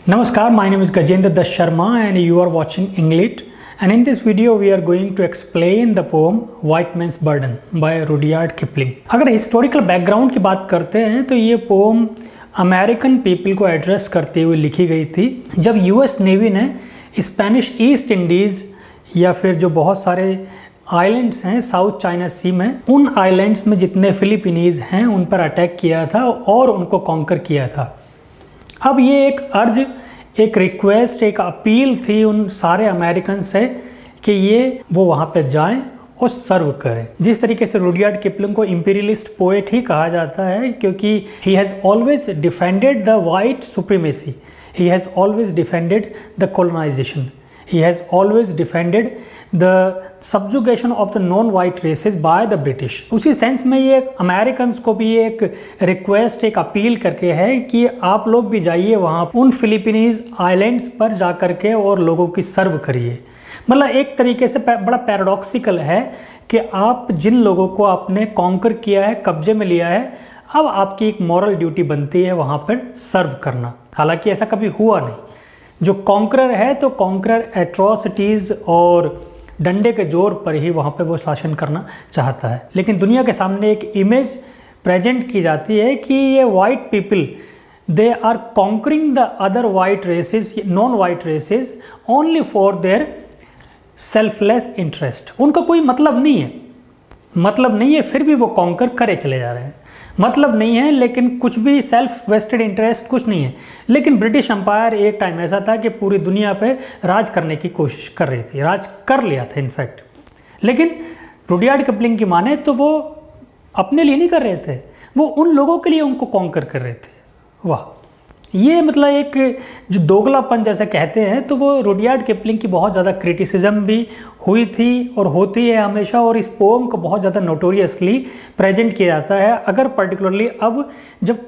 Namaskar, my name is Gajendra Das Sharma and you are watching Englit, and in this video we are going to explain the poem White Man's Burden by Rudyard Kipling। अगर historical background की बात करते हैं तो ये pome American people को address करते हुए लिखी गई थी जब यूएस नेवी ने स्पेनिश ईस्ट इंडीज़ या फिर जो बहुत सारे आइलैंड्स हैं साउथ चाइना सी में, उन आइलैंड्स में जितने फिलिपिनीज़ हैं उन पर अटैक किया था और उनको कॉन्कर किया था। अब ये एक अर्ज, एक रिक्वेस्ट, एक अपील थी उन सारे अमेरिकन से कि वो वहाँ पे जाएं और सर्व करें। जिस तरीके से रुडयार्ड किपलिंग को इंपीरियलिस्ट पोएट ही कहा जाता है क्योंकि he has always defended the white supremacy, he has always defended the colonisation, he has always defended the subjugation of the non-white races by the British। उसी सेंस में ये Americans को भी एक रिक्वेस्ट, एक अपील करके है कि आप लोग भी जाइए वहाँ उन फिलिपीनीज आइलैंड्स पर जा कर के और लोगों की सर्व करिए। मतलब एक तरीके से बड़ा पैराडॉक्सिकल है कि आप जिन लोगों को आपने कॉन्कर किया है, कब्जे में लिया है, अब आपकी एक मॉरल ड्यूटी बनती है वहाँ पर सर्व करना। हालांकि ऐसा कभी हुआ नहीं। जो कॉन्करर है तो कॉन्करर एट्रोसिटीज़ और डंडे के जोर पर ही वहाँ पे वो शासन करना चाहता है। लेकिन दुनिया के सामने एक इमेज प्रेजेंट की जाती है कि ये white people they are conquering the other white races, non white races only for their selfless interest. उनका कोई मतलब नहीं है, फिर भी वो कॉन्कर करे चले जा रहे हैं। मतलब नहीं है लेकिन कुछ भी सेल्फ वेस्टेड इंटरेस्ट कुछ नहीं है। लेकिन ब्रिटिश एम्पायर एक टाइम ऐसा था कि पूरी दुनिया पे राज करने की कोशिश कर रही थी, राज कर लिया था इनफैक्ट। लेकिन रुडयार्ड किपलिंग की माने तो वो अपने लिए नहीं कर रहे थे, वो उन लोगों के लिए उनको कॉन्कर कर रहे थे। वाह, ये मतलब एक जो दोगलापन जैसे कहते हैं, तो वो रुडयार्ड किपलिंग की बहुत ज़्यादा क्रिटिसिज्म भी हुई थी और होती है हमेशा, और इस पोम को बहुत ज़्यादा नोटोरियसली प्रेजेंट किया जाता है। अगर पर्टिकुलरली अब जब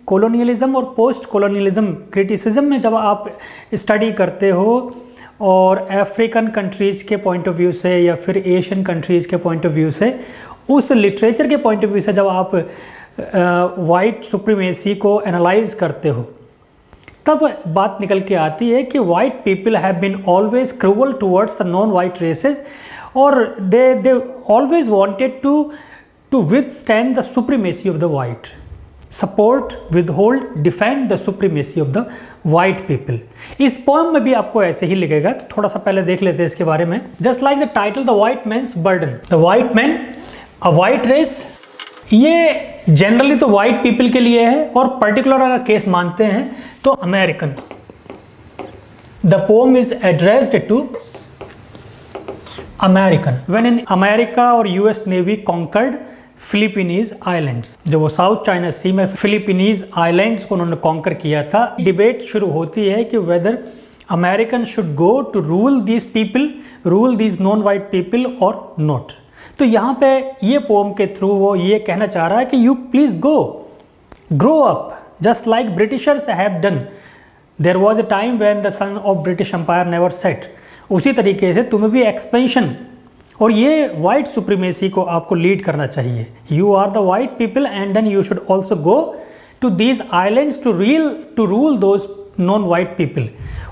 कोलोनियलिज्म और पोस्ट कोलोनियलिज्म क्रिटिसिज्म में जब आप स्टडी करते हो और अफ्रीकन कंट्रीज़ के पॉइंट ऑफ व्यू से या फिर एशियन कंट्रीज़ के पॉइंट ऑफ व्यू से, उस लिटरेचर के पॉइंट ऑफ व्यू से जब आप वाइट सुप्रीमेसी को एनालाइज करते हो, तब बात निकल के आती है कि white people have been always cruel towards the non white races, और they always wanted to withstand the supremacy of the white, support, withhold, defend the supremacy of the white people. इस पोएम में भी आपको ऐसे ही लिखेगा, तो थोड़ा सा पहले देख लेते हैं इसके बारे में। Just like the title the white man's burden, the white man a white race, ये जनरली तो वाइट पीपल के लिए है, और पर्टिकुलर अगर केस मानते हैं तो American. The poem is addressed to American when in America और US navy conquered Philippines islands. जो वो साउथ चाइना सी में फिलिपीनीज आइलैंड्स को उन्होंने कॉन्कर किया था, डिबेट शुरू होती है कि whether American should go to rule these people, rule these non white people और नॉट। तो यहाँ पे ये पोम के थ्रू वो ये कहना चाह रहा है कि you please grow up just like Britishers have done. There was a time when the sun of British empire never set. उसी तरीके से तुम्हें भी एक्सपेंशन और ये वाइट सुप्रीमेसी को आपको लीड करना चाहिए। You are the white people and then you should also go to these islands to rule those non white people.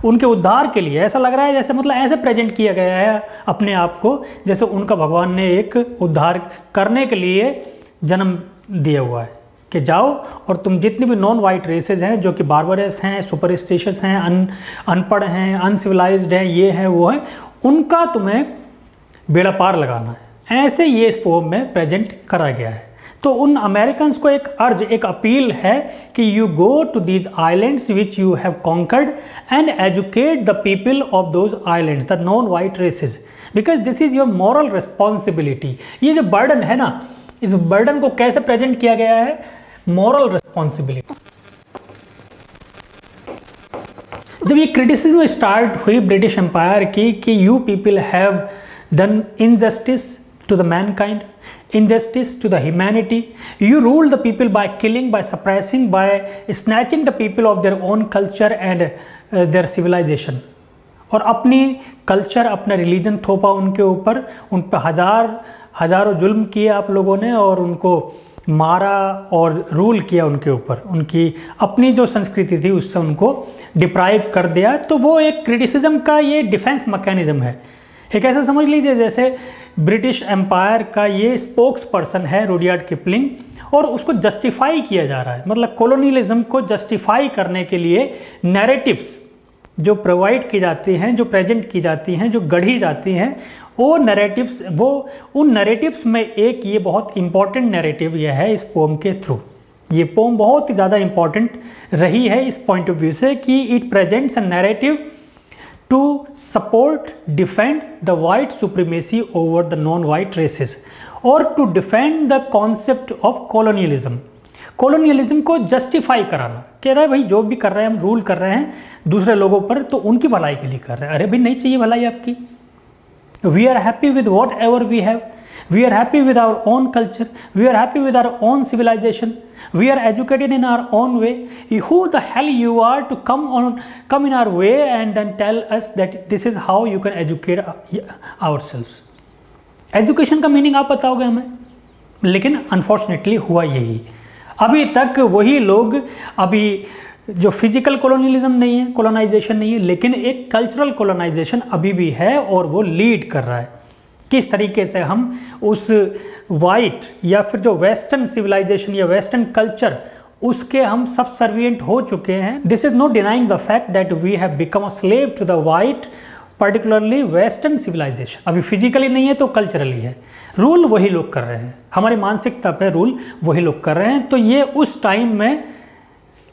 उनके उद्धार के लिए ऐसा लग रहा है जैसे मतलब ऐसे प्रेजेंट किया गया है अपने आप को जैसे उनका भगवान ने एक उद्धार करने के लिए जन्म दिया हुआ है कि जाओ और तुम जितनी भी नॉन वाइट रेसेज हैं जो कि बार्बरस हैं, सुपरस्टिशियस हैं, अनपढ़ हैं, अनसिविलाइज्ड हैं, ये हैं वो हैं, उनका तुम्हें बेड़ा पार लगाना है। ऐसे ये इस पोम में प्रेजेंट करा गया है। तो उन अमेरिकन्स को एक अर्ज, एक अपील है कि you go to these islands which you have conquered and educate the people of those islands, the non white races, because this is your moral responsibility. ये जो बर्डन है ना, इस बर्डन को कैसे प्रेजेंट किया गया है? Moral responsibility. जब ये क्रिटिसिज्म स्टार्ट हुई ब्रिटिश एम्पायर की कि you people have done injustice to the mankind, injustice to the humanity, you rule the people by killing, by suppressing, by snatching the people of their own culture and their civilization। और अपनी culture, अपना religion थोपा उनके ऊपर, उन पर हज़ारों जुल्म किए आप लोगों ने और उनको मारा और रूल किया उनके ऊपर, उनकी अपनी जो संस्कृति थी उससे उनको डिप्राइव कर दिया। तो वो एक क्रिटिसिज्म का ये डिफेंस मैकेनिज्म है। एक ऐसा समझ लीजिए जैसे ब्रिटिश एम्पायर का ये स्पोक्स पर्सन है रुडयार्ड किपलिंग, और उसको जस्टिफाई किया जा रहा है। मतलब कॉलोनियलिज्म को जस्टिफाई करने के लिए नैरेटिव्स जो प्रोवाइड की जाती हैं, जो प्रेजेंट की जाती हैं, जो गढ़ी जाती हैं, वो नैरेटिव्स, वो उन नैरेटिव्स में एक ये बहुत इंपॉर्टेंट नैरेटिव ये है इस पोम के थ्रू। ये पोम बहुत ही ज़्यादा इंपॉर्टेंट रही है इस पॉइंट ऑफ व्यू से कि it presents a narrative to support defend the white supremacy over the non white races और to defend the concept of colonialism. Colonialism को जस्टिफाई कराना, कह रहा है भाई जो भी कर रहे हैं हम, रूल कर रहे हैं दूसरे लोगों पर, तो उनकी भलाई के लिए कर रहे हैं। अरे भाई नहीं चाहिए भलाई आपकी। We are happy with whatever we have, we are happy with our own culture, we are happy with our own civilisation, we are educated in our own way. Who the hell you are to come in our way and then tell us that this is how you can educate ourselves? Education का meaning आप बताओगे हमें, लेकिन unfortunately हुआ यही। अभी तक वही लोग, अभी जो फिजिकल कॉलोनियलिज्म नहीं है, कॉलोनाइजेशन नहीं है, लेकिन एक कल्चरल कॉलोनाइजेशन अभी भी है और वो लीड कर रहा है। किस तरीके से हम उस वाइट या फिर जो वेस्टर्न सिविलाइजेशन या वेस्टर्न कल्चर, उसके हम सबसर्विएंट हो चुके हैं। This is not denying the fact that we have become a slave to the white, particularly western civilisation. अभी फिजिकली नहीं है तो कल्चरली है। रूल वही लोग कर रहे हैं, हमारी मानसिकता पे रूल वही लोग कर रहे हैं। तो ये उस टाइम में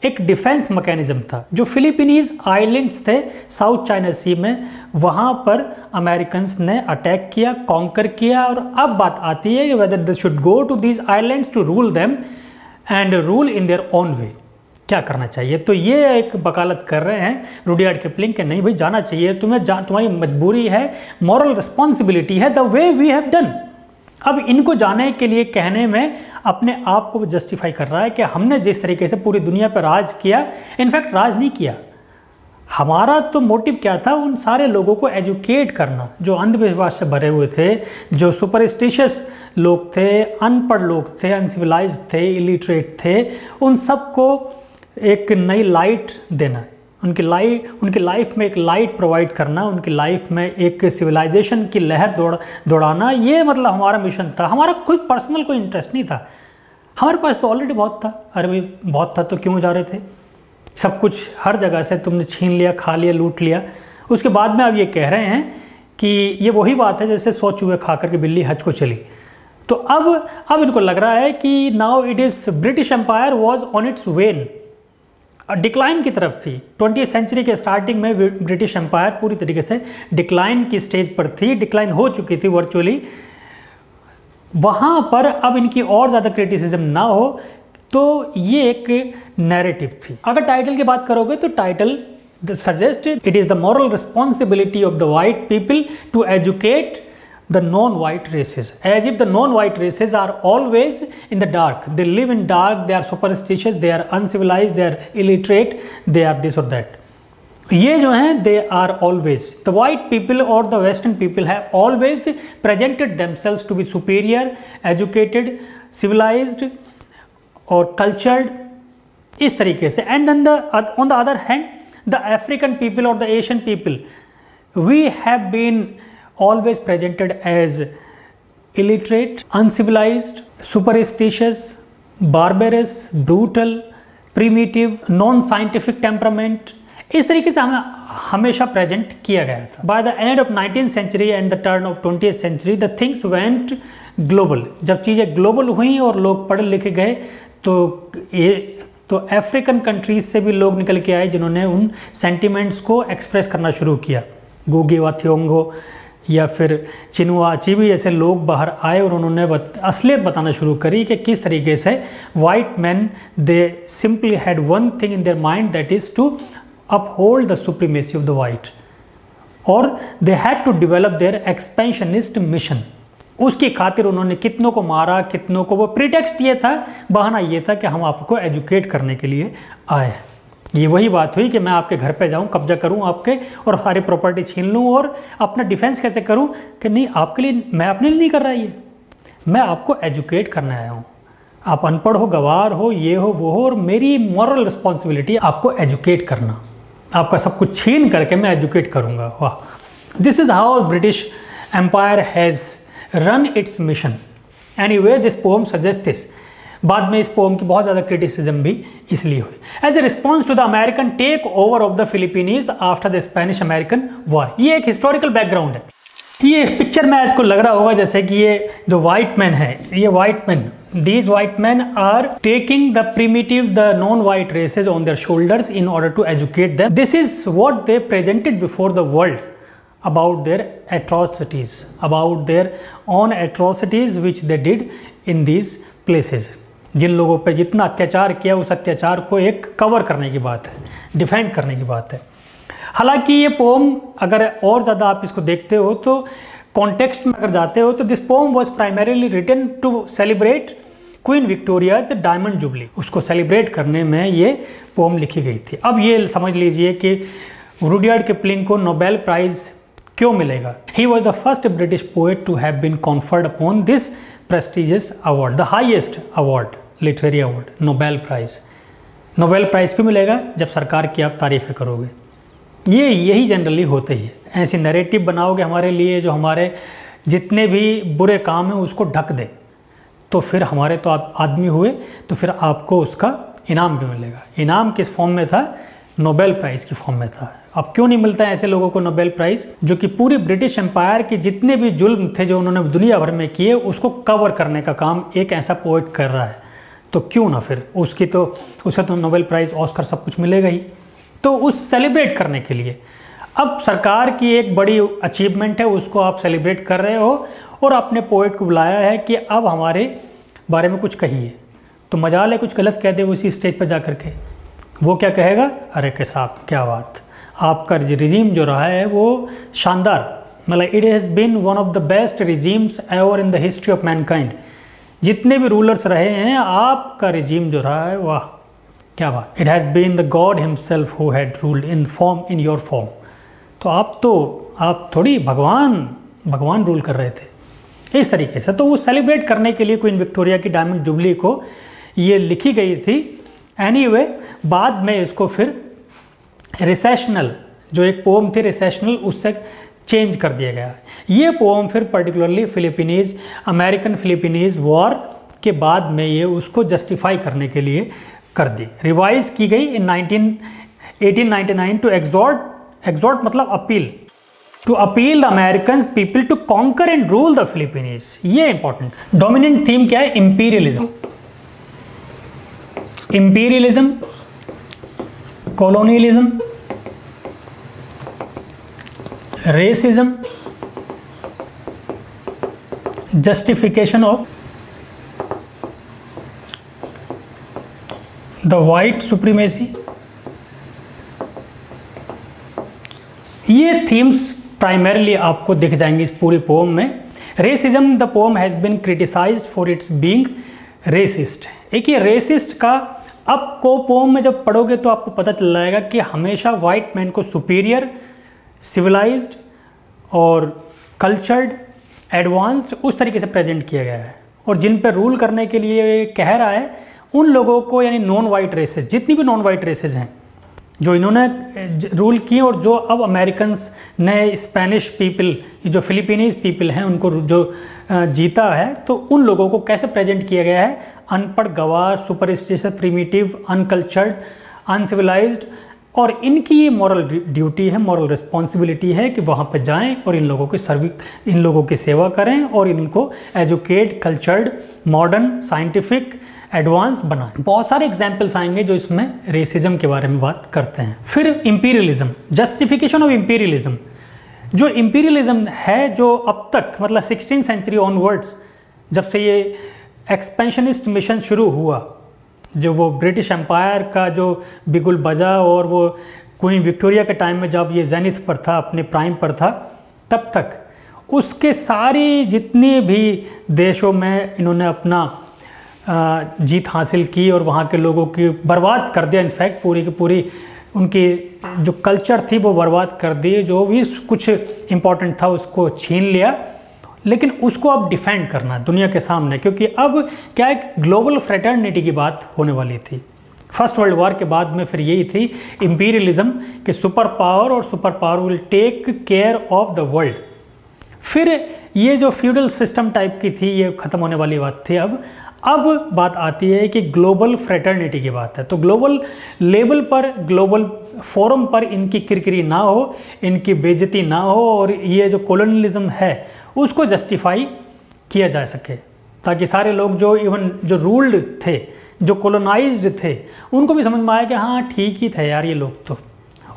एक डिफेंस मैकेनिज्म था। जो फिलीपीनीज आइलैंड्स थे साउथ चाइना सी में, वहाँ पर अमेरिकन्स ने अटैक किया, कॉन्कर किया, और अब बात आती है कि whether they should go to these islands to rule them and rule in their own way, क्या करना चाहिए। तो ये एक वकालत कर रहे हैं रुडयार्ड किपलिंग के, नहीं भाई जाना चाहिए तुम्हें, तुम्हारी मजबूरी है, मॉरल रिस्पॉन्सिबिलिटी है, the way we have done. अब इनको जाने के लिए कहने में अपने आप को जस्टिफाई कर रहा है कि हमने जिस तरीके से पूरी दुनिया पर राज किया, इनफैक्ट राज नहीं किया, हमारा तो मोटिव क्या था, उन सारे लोगों को एजुकेट करना जो अंधविश्वास से भरे हुए थे, जो सुपरस्टिशियस लोग थे, अनपढ़ लोग थे, अनसिविलाइज थे, इलिटरेट थे, उन सबको एक नई लाइट देना, उनकी लाइफ में एक लाइट प्रोवाइड करना, उनकी लाइफ में एक सिविलाइजेशन की लहर दौड़ाना। ये मतलब हमारा मिशन था। हमारा खुद पर्सनल कोई इंटरेस्ट नहीं था, हमारे पास तो ऑलरेडी बहुत था। अरे भाई बहुत था तो क्यों जा रहे थे, सब कुछ हर जगह से तुमने छीन लिया, खा लिया, लूट लिया। उसके बाद में अब ये कह रहे हैं कि ये वही बात है जैसे 100 चूहे खा करके बिल्ली हज को चली। तो अब इनको लग रहा है कि now it is British empire was on its wane, decline की तरफ थी। 20वीं सेंचुरी के स्टार्टिंग में ब्रिटिश एम्पायर पूरी तरीके से डिक्लाइन की स्टेज पर थी, डिक्लाइन हो चुकी थी वर्चुअली। वहाँ पर अब इनकी और ज़्यादा क्रिटिसिज्म ना हो, तो ये एक नैरेटिव थी। अगर टाइटल की बात करोगे तो title suggest it is the moral responsibility of the white people to educate the non-white races, as if the non-white races are always in the dark. They live in dark, they are superstitious, they are uncivilized, they are illiterate, they are this or that. ये जो हैं they are always, the white people or the western people have always presented themselves to be superior, educated, civilized or cultured, इस तरीके से। And then on the other hand, the African people or the Asian people, we have been always presented as illiterate, uncivilized, superstitious, barbarous, brutal, primitive, non-scientific temperament, इस तरीके से हमें हमेशा present किया गया था। By the end of 19th century and the turn of 20th century, the things went global. जब चीज़ें ग्लोबल हुई और लोग पढ़े लिखे गए, तो अफ्रीकन कंट्रीज से भी लोग निकल के आए जिन्होंने उन सेंटिमेंट्स को एक्सप्रेस करना शुरू किया। गुगी व थियोंगो या फिर चिनुआ अचीबी जैसे लोग बाहर आए और उन्होंने असलियत बताना शुरू करी कि किस तरीके से white man they simply had one thing in their mind, that is to uphold the supremacy of the white, और they had to develop their expansionist mission. उसकी खातिर उन्होंने कितनों को मारा, कितनों को, वो प्रीटेक्स्ट ये था, बहाना ये था कि हम आपको एजुकेट करने के लिए आए। ये वही बात हुई कि मैं आपके घर पे जाऊं, कब्जा करूं आपके और सारी प्रॉपर्टी छीन लूं, और अपना डिफेंस कैसे करूं कि नहीं आपके लिए, मैं अपने लिए नहीं कर रहा, ये मैं आपको एजुकेट करने आया हूं। आप अनपढ़ हो, गवार हो, ये हो वो हो, और मेरी मॉरल रिस्पॉन्सिबिलिटी आपको एजुकेट करना, आपका सब कुछ छीन करके मैं एजुकेट करूँगा। वाह, this is how British empire has run its mission. Anyway this poem suggest this. बाद में इस पोम की बहुत ज़्यादा क्रिटिसिज्म भी इसलिए हुई। As a response to the American take over of the Philippines after the Spanish American war. ये एक हिस्टोरिकल बैकग्राउंड है। ये इस पिक्चर में इसको लग रहा होगा जैसे कि ये जो वाइट मैन है, ये white man, these white men are taking the primitive, the non-white races on their shoulders in order to educate them. This is what they presented before the world about their atrocities, about their own atrocities which they did in these places. जिन लोगों पे जितना अत्याचार किया, उस अत्याचार को एक cover करने की बात है, डिफेंड करने की बात है। हालांकि ये पोम अगर और ज़्यादा आप इसको देखते हो तो कॉन्टेक्स्ट में अगर जाते हो तो this poem was primarily written to celebrate Queen Victoria's diamond jubilee. उसको सेलिब्रेट करने में ये पोम लिखी गई थी। अब ये समझ लीजिए कि रुडयार्ड किपलिंग को नोबेल प्राइज़ क्यों मिलेगा। He was the first British poet to have been conferred upon this prestigious award, the highest award, literary award, Nobel prize. Nobel prize क्यों मिलेगा? जब सरकार की आप तारीफ़ें करोगे। यही जनरली होते ही है। ऐसी नैरेटिव बनाओगे हमारे लिए जो हमारे जितने भी बुरे काम हैं उसको ढक दे, तो फिर हमारे तो आप आदमी हुए, तो फिर आपको उसका इनाम भी मिलेगा। इनाम किस फॉर्म में था? नोबेल प्राइज़ की फॉर्म में था। अब क्यों नहीं मिलता है ऐसे लोगों को नोबेल प्राइज़ जो कि पूरी ब्रिटिश एम्पायर के जितने भी जुल्म थे जो उन्होंने दुनिया भर में किए उसको कवर करने का काम एक ऐसा पोएट कर रहा है, तो क्यों ना फिर उसे तो नोबेल प्राइज़, ऑस्कर सब कुछ मिलेगा ही। तो उस सेलिब्रेट करने के लिए अब सरकार की एक बड़ी अचीवमेंट है, उसको आप सेलिब्रेट कर रहे हो और अपने पोएट को बुलाया है कि अब हमारे बारे में कुछ कहिए। तो मजाल है कुछ गलत कह दे उसी स्टेज पर जा कर के, वो क्या कहेगा? अरे के साहब क्या बात, आपका रिजीम जो रहा है वो शानदार, मतलब it has been one of the best regimes ever in the history of mankind. जितने भी रूलर्स रहे हैं आपका रिजीम जो रहा है, वाह क्या बात। It has been the god himself who had ruled in your form. तो आप थोड़ी भगवान रूल कर रहे थे इस तरीके से। तो वो सेलिब्रेट करने के लिए क्वीन विक्टोरिया की डायमंड जुबली को ये लिखी गई थी। एनीवे बाद में इसको फिर रिसेशनल, जो एक पोम थी रिसेशनल, उससे चेंज कर दिया गया। ये पोम फिर पर्टिकुलरली अमेरिकन फिलिपीनीज वॉर के बाद में ये उसको जस्टिफाई करने के लिए कर दी, रिवाइज की गई इन 1899 टू एक्सॉर्ट मतलब appeal, to appeal the American people to conquer and rule the Philippines. ये इंपॉर्टेंट डोमिनेंट थीम क्या है? Imperialism, colonialism, racism, justification of the white supremacy. ये थीम्स प्राइमरीली आपको दिख जाएंगी इस पूरी पोम में। Racism, the poem has been criticized for its being racist. एक ये रेसिस्ट का अब को पोम में जब पढ़ोगे तो आपको पता चल जाएगा कि हमेशा वाइट मैन को सुपीरियर, सिविलाइज्ड और कल्चर्ड, एडवांस्ड उस तरीके से प्रेजेंट किया गया है। और जिन पे रूल करने के लिए कह रहा है उन लोगों को, यानी नॉन वाइट रेसेस, जितनी भी नॉन वाइट रेसेस हैं जो इन्होंने रूल किए और जो अब अमेरिकन्स ने, स्पेनिश पीपल, जो फिलीपीनीज पीपल हैं उनको जो जीता है, तो उन लोगों को कैसे प्रेजेंट किया गया है? अनपढ़, गवार, सुपरस्टिशियस, प्रिमिटिव, अनकल्चर्ड, अनसिविलाइज्ड। और इनकी ये मॉरल ड्यूटी है, मॉरल रिस्पॉन्सिबिलिटी है कि वहाँ पर जाएं और इन लोगों की सेवा करें और इनको educate, cultured, modern, scientific, advanced बनाएं। बहुत सारे एग्जाम्पल्स आएंगे जो इसमें रेसिज्म के बारे में बात करते हैं। फिर इंपीरियलिज्म, जस्टिफिकेशन ऑफ इंपीरियलिज्म। जो इंपीरियलिज्म है जो अब तक मतलब 16th सेंचुरी ऑनवर्ड्स, जब से ये एक्सपेंशनिस्ट मिशन शुरू हुआ, जो वो ब्रिटिश एम्पायर का जो बिगुल बजा और वो क्वीन विक्टोरिया के टाइम में जब ये जेनिथ पर था, अपने प्राइम पर था, तब तक उसके सारी जितने भी देशों में इन्होंने अपना जीत हासिल की और वहाँ के लोगों की बर्बाद कर दिया। इनफैक्ट पूरी की पूरी उनकी जो कल्चर थी वो बर्बाद कर दी, जो भी कुछ इम्पोर्टेंट था उसको छीन लिया। लेकिन उसको अब डिफेंड करना है दुनिया के सामने, क्योंकि अब क्या है, ग्लोबल फ्रेटर्निटी की बात होने वाली थी। फर्स्ट वर्ल्ड वॉर के बाद में फिर यही थी इंपीरियलिज्म कि सुपर पावर और super power will take care of the world. फिर ये जो फ्यूडल सिस्टम टाइप की थी ये ख़त्म होने वाली बात थी। अब बात आती है कि ग्लोबल फ्रेटर्निटी की बात है, तो ग्लोबल लेवल पर, ग्लोबल फोरम पर इनकी किरकिरी ना हो, इनकी बेइज्जती ना हो, और ये जो कॉलोनियलिज्म है उसको जस्टिफाई किया जा सके, ताकि सारे लोग जो इवन जो रूल्ड थे, जो कॉलोनाइज्ड थे, उनको भी समझ में आया कि हाँ ठीक ही थे यार ये लोग तो।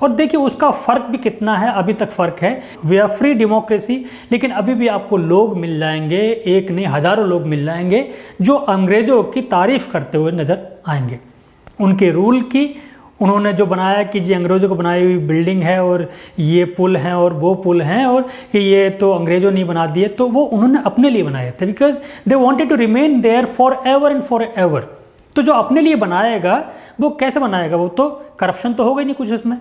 और देखिए उसका फ़र्क भी कितना है, अभी तक फ़र्क है। वी आर फ्री डेमोक्रेसी, लेकिन अभी भी आपको लोग मिल जाएंगे, एक नहीं हज़ारों लोग मिल जाएंगे जो अंग्रेज़ों की तारीफ़ करते हुए नज़र आएंगे, उनके रूल की। उन्होंने जो बनाया कि जी अंग्रेज़ों को बनाई हुई बिल्डिंग है और ये पुल हैं और वो पुल हैं और कि ये तो अंग्रेज़ों ने बना दिए, तो वो उन्होंने अपने लिए बनाए थे, because they wanted to remain there forever and forever. तो जो अपने लिए बनाएगा वो कैसे बनाएगा, वो तो करप्शन तो होगा ही नहीं कुछ उसमें,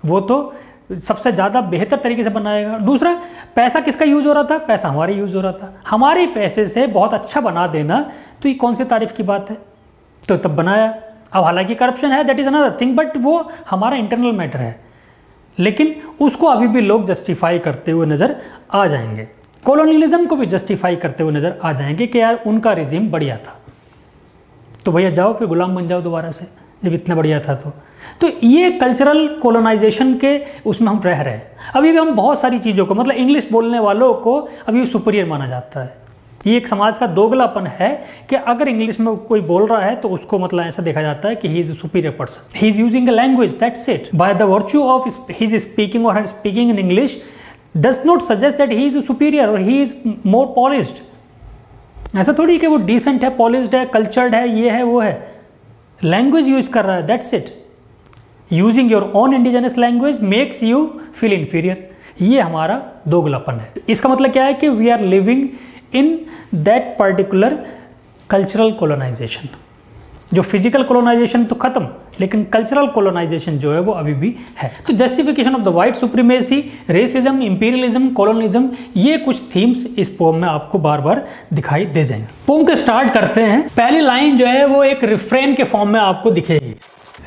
वो तो सबसे ज़्यादा बेहतर तरीके से बनाएगा। दूसरा, पैसा किसका यूज़ हो रहा था, पैसा हमारे यूज़ हो रहा था, हमारे पैसे से बहुत अच्छा बना देना, तो ये कौन सी तारीफ़ की बात है। तो तब बनाया। अब हालांकि करप्शन है, that is another thing, but वो हमारा इंटरनल मैटर है, लेकिन उसको अभी भी लोग जस्टिफाई करते हुए नज़र आ जाएंगे। कॉलोनियलिज्म को भी जस्टिफाई करते हुए नज़र आ जाएंगे कि यार उनका रिजीम बढ़िया था, तो भैया जाओ फिर गुलाम बन जाओ दोबारा से, जब इतना बढ़िया था तो ये कल्चरल कॉलोनाइजेशन के उसमें हम रह रहे हैं। अभी भी हम बहुत सारी चीज़ों को, मतलब इंग्लिश बोलने वालों को अभी सुपीरियर माना जाता है। ये एक समाज का दोगलापन है कि अगर इंग्लिश में कोई बोल रहा है तो उसको मतलब ऐसा देखा जाता है कि he is a superior person, he is using a language, that's it, by the virtue of his speaking और her speaking in English does not suggest that he is superior और ही इज़ मोर पॉलिश्ड। ऐसा थोड़ी कि वो decent है, polished है, cultured है, ये है वो है, लैंग्वेज यूज कर रहा है, that's it. Using your own indigenous language makes you feel inferior. ये हमारा दोगलापन है। इसका मतलब क्या है कि we are living in that particular cultural colonisation. जो फिजिकल कॉलोनाइजेशन तो खत्म, लेकिन कल्चरल कॉलोनाइजेशन जो है वो अभी भी है। तो justification of the white supremacy, racism, imperialism, colonialism, ये कुछ थीम्स इस पोम में आपको बार बार दिखाई दे जाएंगे। पोम के स्टार्ट करते हैं। पहली लाइन जो है वो एक रिफ्रेन के फॉर्म में आपको दिखेगी।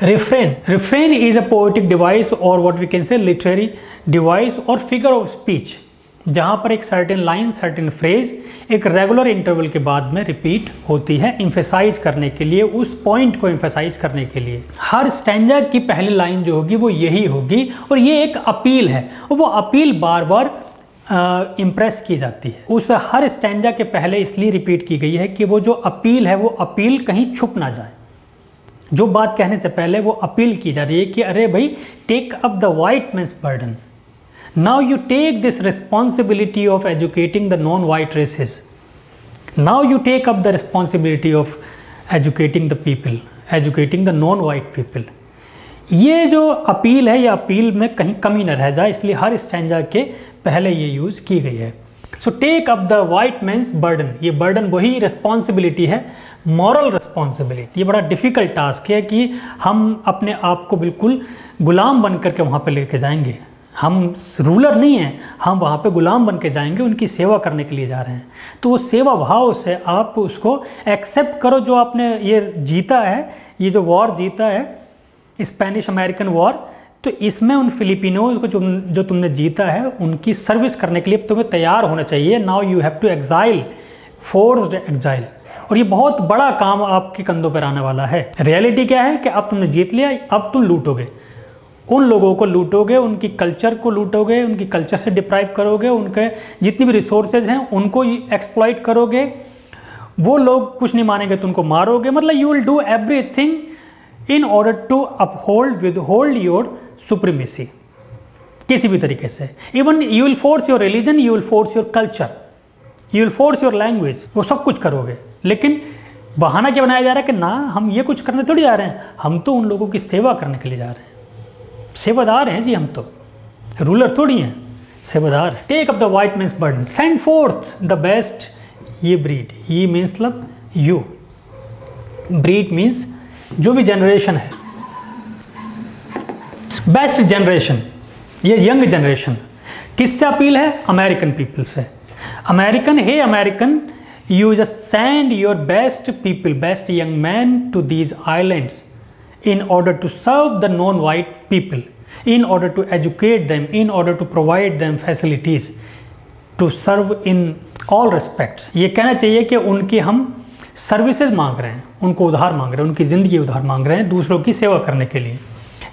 Refrain is a poetic device और what we can say literary device और फिगर ऑफ स्पीच, जहाँ पर एक सर्टेन लाइन, सर्टेन फ्रेज एक रेगुलर इंटरवल के बाद में रिपीट होती है, इम्फेसाइज करने के लिए, उस पॉइंट को इम्फेसाइज करने के लिए। हर स्टैंजा की पहली लाइन जो होगी वो यही होगी, और ये एक अपील है, और वो अपील बार बार इम्प्रेस की जाती है। उस हर स्टैंजा के पहले इसलिए रिपीट की गई है कि वो जो अपील है वो अपील कहीं छुप ना जाए। जो बात कहने से पहले वो अपील की जा रही है कि अरे भाई, take up the white man's burden, now you take this responsibility of educating the non-white races, now you take up the responsibility of educating the people, educating the non-white people। ये जो appeal है, ये appeal में कहीं कमी न रह जाए, इसलिए हर स्टैंजा के पहले ये यूज़ की गई है। So take up the white man's burden, ये बर्डन वही रिस्पॉन्सिबिलिटी है, मॉरल रिस्पॉन्सिबिलिटी। ये बड़ा डिफ़िकल्ट टास्क है कि हम अपने आप को बिल्कुल गुलाम बन करके वहाँ पे लेके जाएंगे। हम रूलर नहीं हैं, हम वहाँ पे गुलाम बन के जाएंगे, उनकी सेवा करने के लिए जा रहे हैं। तो वो सेवा भाव से आप उसको एक्सेप्ट करो जो आपने ये जीता है, ये जो वॉर जीता है, स्पेनिश अमेरिकन वॉर, तो इसमें उन फिलिपिनोज को जो तुमने जीता है उनकी सर्विस करने के लिए तुम्हें तैयार होना चाहिए। Now you have to exile, forced exile, और ये बहुत बड़ा काम आपके कंधों पर आने वाला है। रियलिटी क्या है कि अब तुमने जीत लिया, अब तुम लूटोगे, उन लोगों को लूटोगे, उनकी कल्चर को लूटोगे, उनकी कल्चर से डिप्राइव करोगे, उनके जितनी भी रिसोर्सेज हैं उनको एक्सप्लॉइट करोगे। वो लोग कुछ नहीं मानेंगे तो उनको मारोगे। मतलब you will do everything in order to uphold withhold your supremacy, किसी भी तरीके से। Even you will force your religion, you will force your culture, you will force your language, वो सब कुछ करोगे। लेकिन बहाना क्या बनाया जा रहा है कि ना हम ये कुछ करने थोड़ी जा रहे हैं, हम तो उन लोगों की सेवा करने के लिए जा रहे हैं। सेवादार हैं जी, हम तो रूलर थोड़ी हैं, सेवादार। Take up the white man's burden, send forth the best ye breed, ye means मतलब यू, ब्रीड मीन्स जो भी जनरेशन है, बेस्ट जनरेशन, ये यंग जनरेशन। किससे अपील है? अमेरिकन पीपल से। American, hey American, you just send your best people, best young men to these islands in order to serve the non-white people, in order to educate them, in order to provide them facilities, to serve in all respects. ये कहना चाहिए कि उनकी हम services मांग रहे हैं, उनको उधार मांग रहे हैं, उनकी ज़िंदगी उधार मांग रहे हैं दूसरों की सेवा करने के लिए.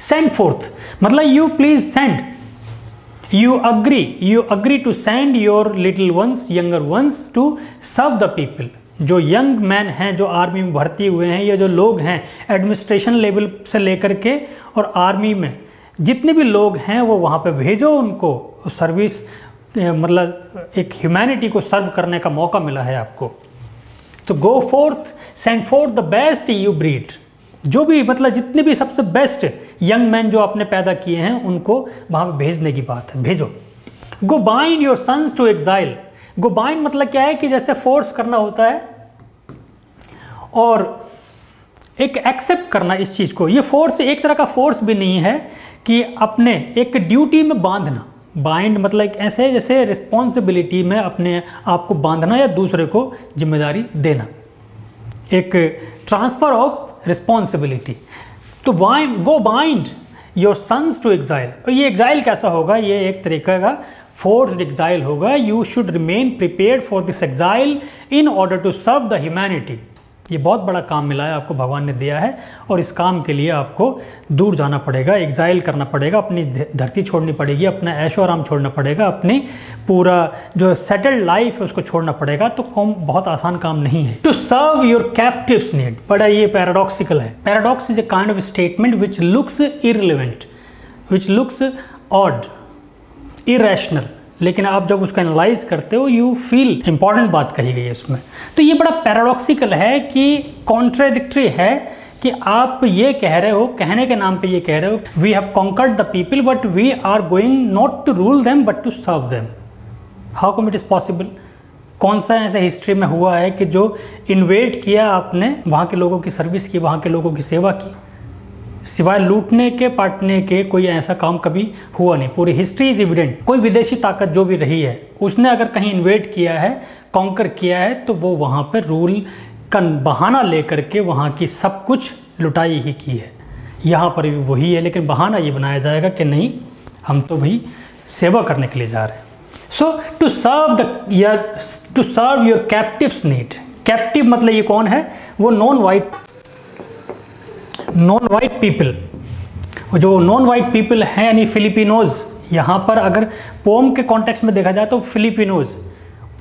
Send forth मतलब you please send. You agree to send your little ones, younger ones to serve the people. जो यंग मैन हैं, जो आर्मी में भर्ती हुए हैं, या जो लोग हैं एडमिनिस्ट्रेशन लेवल से लेकर के और आर्मी में जितने भी लोग हैं वो वहाँ पे भेजो उनको. सर्विस मतलब एक ह्यूमैनिटी को सर्व करने का मौका मिला है आपको. तो go forth, send forth the best you breed. जो भी मतलब जितने भी सबसे बेस्ट यंग मैन जो आपने पैदा किए हैं उनको वहाँ पे भेजने की बात है, भेजो. Go bind your sons to exile. Go bind मतलब क्या है कि जैसे फोर्स करना होता है और एक एक्सेप्ट करना इस चीज़ को. ये फोर्स एक तरह का फोर्स भी नहीं है कि अपने एक ड्यूटी में बांधना. बाइंड मतलब ऐसे जैसे रिस्पॉन्सिबिलिटी में अपने आप को बांधना या दूसरे को जिम्मेदारी देना, एक ट्रांसफर ऑफ रिस्पॉन्सिबिलिटी. तो go bind your sons to exile. और ये एग्जाइल कैसा होगा? ये एक तरीके का फोर्स्ड एग्जाइल होगा. You should remain prepared for this exile in order to serve the humanity. ये बहुत बड़ा काम मिला है आपको, भगवान ने दिया है, और इस काम के लिए आपको दूर जाना पड़ेगा, एग्जाइल करना पड़ेगा, अपनी धरती छोड़नी पड़ेगी, अपना ऐशो आराम छोड़ना पड़ेगा, अपनी पूरा जो सेटल्ड लाइफ है उसको छोड़ना पड़ेगा. तो बहुत आसान काम नहीं है. To serve your captives need. बड़ा ये पैराडॉक्सिकल है. Paradox is a kind of statement which looks irrelevant, which looks odd, irrational, लेकिन आप जब उसको एनालाइज करते हो यू फील इंपॉर्टेंट बात कही गई है उसमें. तो ये बड़ा पैराडॉक्सिकल है कि कॉन्ट्राडिक्टरी है कि आप ये कह रहे हो, कहने के नाम पे ये कह रहे हो, we have conquered the people but we are going not to rule them but to serve them. How come it is possible? कौन सा ऐसा हिस्ट्री में हुआ है कि जो इन्वेड किया आपने, वहाँ के लोगों की सर्विस की, वहाँ के लोगों की सेवा की, सिवाय लूटने के पाटने के कोई ऐसा काम कभी हुआ नहीं. पूरी हिस्ट्री इज एविडेंट. कोई विदेशी ताकत जो भी रही है उसने अगर कहीं इन्वेड किया है, कॉन्कर किया है, तो वो वहाँ पर रूल का बहाना लेकर के वहाँ की सब कुछ लुटाई ही की है. यहाँ पर भी वही है, लेकिन बहाना ये बनाया जाएगा कि नहीं, हम तो भाई सेवा करने के लिए जा रहे हैं. So to serve your captives need. Captive मतलब ये कौन है? वो नॉन वाइट पीपल. जो नॉन वाइट पीपल हैं यानी फिलिपिनोज. यहाँ पर अगर पोम के कॉन्टेक्स्ट में देखा जाए तो फिलिपिनोज,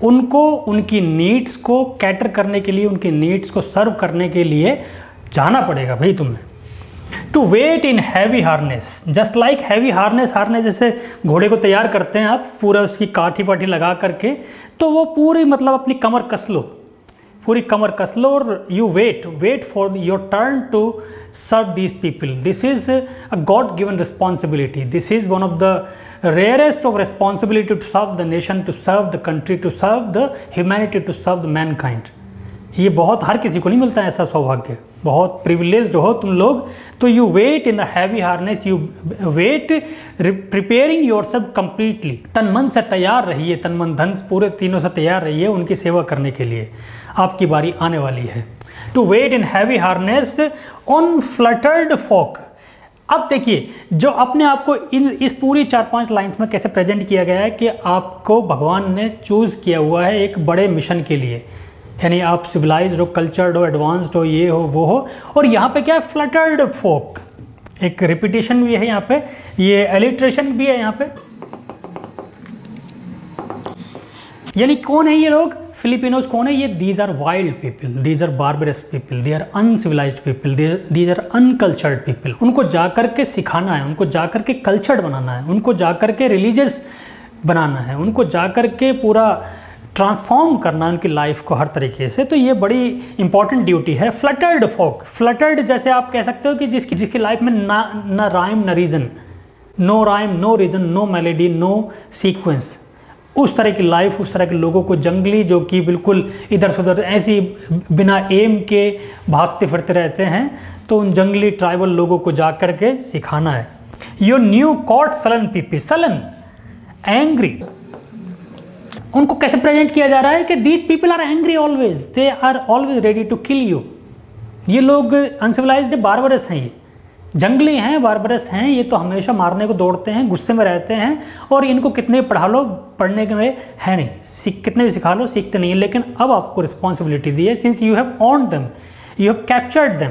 उनको उनकी नीड्स को कैटर करने के लिए, उनकी नीड्स को सर्व करने के लिए जाना पड़ेगा भाई तुम्हें. To wait in heavy harness, just like heavy harness. Harness जैसे घोड़े को तैयार करते हैं आप, पूरा उसकी काठी वाठी लगा करके, तो वो पूरी मतलब अपनी कमर कस लो, पूरी कमर कस लो, और you wait for your turn to serve these people. This is a God-given responsibility. This is one of the rarest of responsibility to serve the nation, to serve the country, to serve the humanity, to serve the mankind. ये बहुत हर किसी को नहीं मिलता है ऐसा सौभाग्य. बहुत प्रिविलेज्ड हो तुम लोग. तो you wait in the heavy harness, you wait preparing yourself completely. तन मन से तैयार रहिए, तन मन धन पूरे तीनों से तैयार रहिए उनकी सेवा करने के लिए. आपकी बारी आने वाली है. To wait in heavy harness on fluttered folk. अब देखिए जो अपने आप को इस पूरी 4-5 लाइन्स में कैसे प्रेजेंट किया गया है कि आपको भगवान ने चूज़ किया हुआ है एक बड़े मिशन के लिए, यानी आप सिविलाइज्ड हो, कल्चर्ड हो, एडवांस्ड हो, ये हो वो हो. और यहाँ पे क्या है? फ्लटर्ड फोक. एक रिपीटेशन भी है यहाँ पे, ये एलिट्रेशन भी है यहाँ पे. यानी कौन है ये लोग? फिलिपिनोज कौन है ये? These are wild people, these are barbarous people, they are uncivilised people, these are uncultured people. उनको जाकर के सिखाना है, उनको जाकर के कल्चर्ड बनाना है, उनको जाकर के रिलीजियस बनाना है, उनको जाकर के पूरा ट्रांसफॉर्म करना है उनकी लाइफ को हर तरीके से. तो ये बड़ी इंपॉर्टेंट ड्यूटी है. Fluttered folk. फ्लटर्ड जैसे आप कह सकते हो कि जिसकी लाइफ में ना राइम ना reason, no rhyme no reason, no melody no sequence, उस तरह की लाइफ, उस तरह के लोगों को, जंगली जो कि बिल्कुल इधर से उधर ऐसी बिना एम के भागते फिरते रहते हैं, तो उन जंगली ट्राइबल लोगों को जा कर के सिखाना है. Your new caught sullen people. Sullen angry, उनको कैसे प्रेजेंट किया जा रहा है कि these people are angry always, they are always ready to kill you. ये लोग अनसिविलाइज्ड बारबरस हैं, ये जंगली हैं, बारबरस हैं, ये तो हमेशा मारने को दौड़ते हैं, गुस्से में रहते हैं, और इनको कितने पढ़ा लो पढ़ने के में है नहीं, कितने भी सिखा लो सीखते नहीं है। लेकिन अब आपको रिस्पॉन्सिबिलिटी दी है, since you have owned them, you have captured them,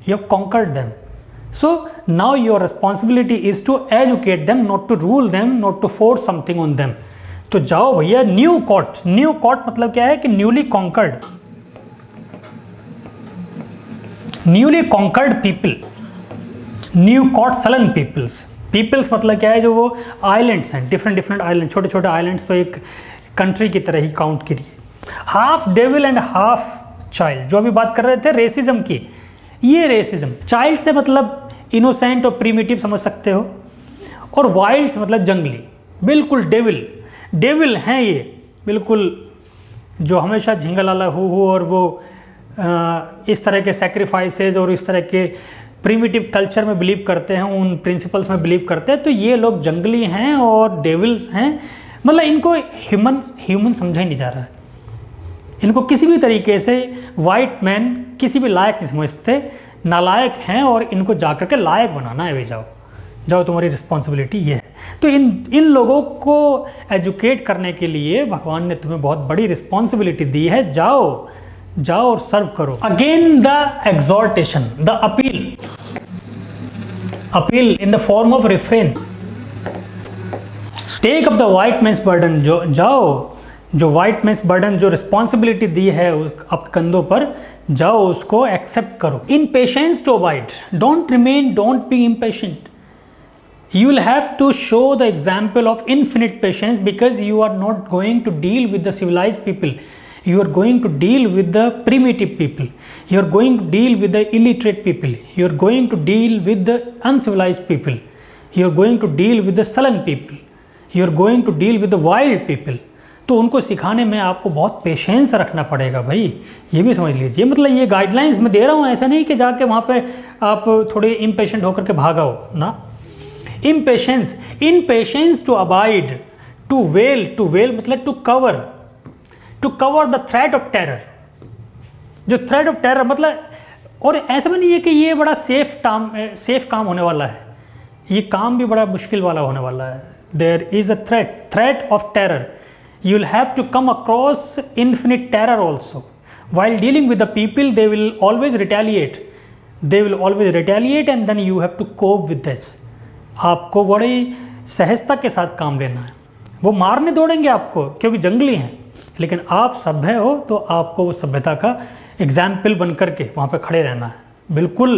you have conquered them, so now your responsibility is to educate them, not to rule them, not to force something on them। तो जाओ भैया, new cot, new cot मतलब क्या है कि newly conquered, newly conquered people, new caught sullen peoples. Peoples मतलब क्या है, जो वो आइलैंड्स हैं, डिफरेंट डिफरेंट आइलैंड, छोटे छोटे आइलैंड्स तो एक कंट्री की तरह ही काउंट करिए। Half devil and half child, जो अभी बात कर रहे थे रेसिज्म की, ये रेसिज्म, चाइल्ड से मतलब इनोसेंट और प्रीमिटिव समझ सकते हो, और वाइल्ड से मतलब जंगली, बिल्कुल डेविल, डेविल हैं ये बिल्कुल, जो हमेशा झिंगलाला हो और वो इस तरह के सेक्रीफाइसेज और इस तरह के प्रीमिटिव कल्चर में बिलीव करते हैं, उन प्रिंसिपल्स में बिलीव करते हैं। तो ये लोग जंगली हैं और डेविल्स हैं, मतलब इनको ह्यूमन समझा ही नहीं जा रहा है, इनको किसी भी तरीके से वाइट मैन किसी भी लायक नहीं समझते, नालायक हैं, और इनको जाकर के लायक बनाना है। वे जाओ जाओ, तुम्हारी रिस्पॉन्सिबिलिटी ये है। तो इन लोगों को एजुकेट करने के लिए भगवान ने तुम्हें बहुत बड़ी रिस्पॉन्सिबिलिटी दी है। जाओ जाओ और सर्व करो। Again the exhortation, the appeal, appeal in the form of refrain, take up the white man's burden. जो जाओ, जो वाइट मैन्स बर्डन, जो रिस्पॉन्सिबिलिटी दी है आपके कंधों पर, जाओ उसको एक्सेप्ट करो। In patience to avoid, don't remain, don't be impatient. You will have to show the example of infinite patience, because you are not going to deal with the civilized people. You are going to deal with the primitive people. You are going to deal with the illiterate people. You are going to deal with the uncivilized people. You are going to deal with the sullen people. You are going to deal with the wild people. तो उनको सिखाने में आपको बहुत patience रखना पड़ेगा भाई, ये भी समझ लीजिए। मतलब ये गाइडलाइंस मैं दे रहा हूँ, ऐसा नहीं कि जाके वहाँ पे आप थोड़े इम्पेशेंट होकर के भागाओ ना। Impatience, impatience to abide, to veil मतलब to cover the threat of terror। जो threat of terror मतलब, और ऐसा भी नहीं है कि ये बड़ा सेफ काम होने वाला है, ये काम भी बड़ा मुश्किल वाला होने वाला है। There is a threat of terror. You will have to come across infinite terror also. While dealing with the people, they will always retaliate. They will always retaliate, and then you have to cope with this। आपको बड़ी सहजता के साथ काम लेना है। वो मारने दौड़ेंगे आपको क्योंकि जंगली हैं, लेकिन आप सभ्य हो तो आपको वो सभ्यता का एग्जाम्पल बन करके वहाँ पे खड़े रहना है। बिल्कुल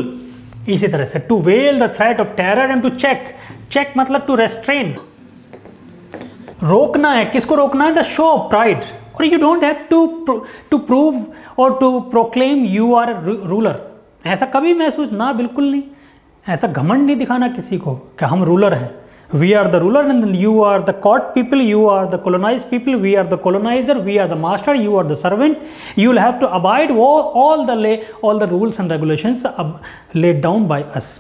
इसी तरह से to veil the threat of terror and to check मतलब टू रेस्ट्रेन, रोकना है। किसको रोकना है? The show of pride. और you don't have to prove और to proclaim you are ruler. ऐसा कभी महसूस ना, बिल्कुल नहीं। ऐसा घमंड नहीं दिखाना किसी को कि हम रूलर हैं। We are the ruler and you are the caught people, you are the colonize people, we are the colonizer, we are the master, you are the servant. You will have to abide all the rules and regulations laid down by us.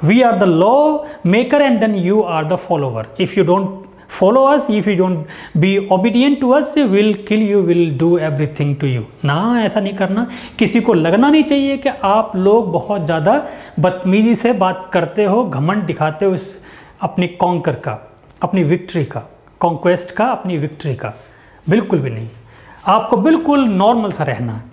We are the law maker and then you are the follower. If you don't follow us, if you don't be obedient to us, we will kill you, will do everything to you। ना, ऐसा नहीं करना। किसी को लगना नहीं चाहिए कि आप लोग बहुत ज़्यादा बदतमीजी से बात करते हो, घमंड दिखाते हो इस अपनी कॉन्कर का, अपनी विक्ट्री का, कॉन्क्वेस्ट का, अपनी विक्ट्री का। बिल्कुल भी नहीं। आपको बिल्कुल नॉर्मल सा रहना है।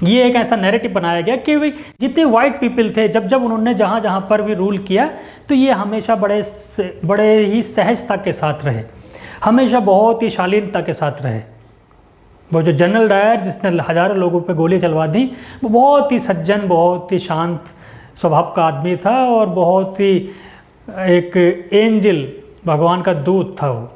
ये एक ऐसा नैरेटिव बनाया गया कि भाई जितने वाइट पीपल थे, जब उन्होंने जहाँ पर भी रूल किया, तो ये हमेशा बड़े ही सहजता के साथ रहे, हमेशा बहुत ही शालीनता के साथ रहे। वो जो जनरल डायर जिसने हज़ारों लोगों पे गोली चलवा दी, वो बहुत ही सज्जन, बहुत ही शांत स्वभाव का आदमी था और बहुत ही एक एंजल, भगवान का दूत था वो।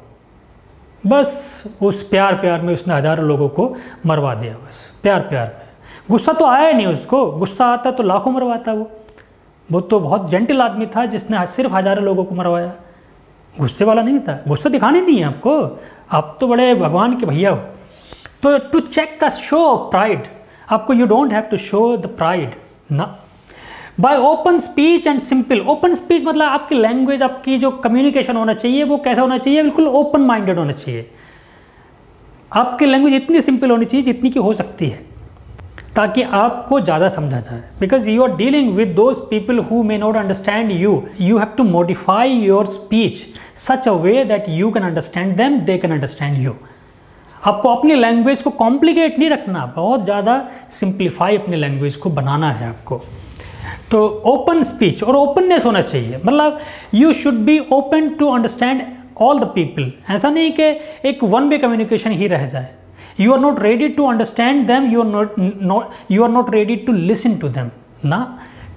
बस उस प्यार में उसने हज़ारों लोगों को मरवा दिया, बस प्यार में। गुस्सा तो आया नहीं उसको, गुस्सा आता तो लाखों मरवाता वो तो बहुत जेंटल आदमी था जिसने सिर्फ हज़ारों लोगों को मरवाया। गुस्से वाला नहीं था, गुस्सा दिखाने नहीं है आपको, आप तो बड़े भगवान के भैया हो। तो to check the show of pride, आपको you don't have to show the pride ना। By open speech and simple. Open speech मतलब आपकी लैंग्वेज, आपकी जो कम्युनिकेशन होना चाहिए वो कैसा होना चाहिए? बिल्कुल ओपन माइंडेड होना चाहिए। आपकी लैंग्वेज इतनी सिंपल होनी चाहिए जितनी की हो सकती है, ताकि आपको ज़्यादा समझा जाए। Because you are dealing with those people who may not understand you, you have to modify your speech such a way that you can understand them, they can understand you. आपको अपनी लैंग्वेज को complicate नहीं रखना, बहुत ज़्यादा simplify अपनी language को बनाना है आपको। तो ओपन स्पीच और ओपननेस होना चाहिए, मतलब you should be open to understand all the people. ऐसा नहीं कि एक वन वे कम्युनिकेशन ही रह जाए। You are not ready to understand them, you are not ready to listen to them ना।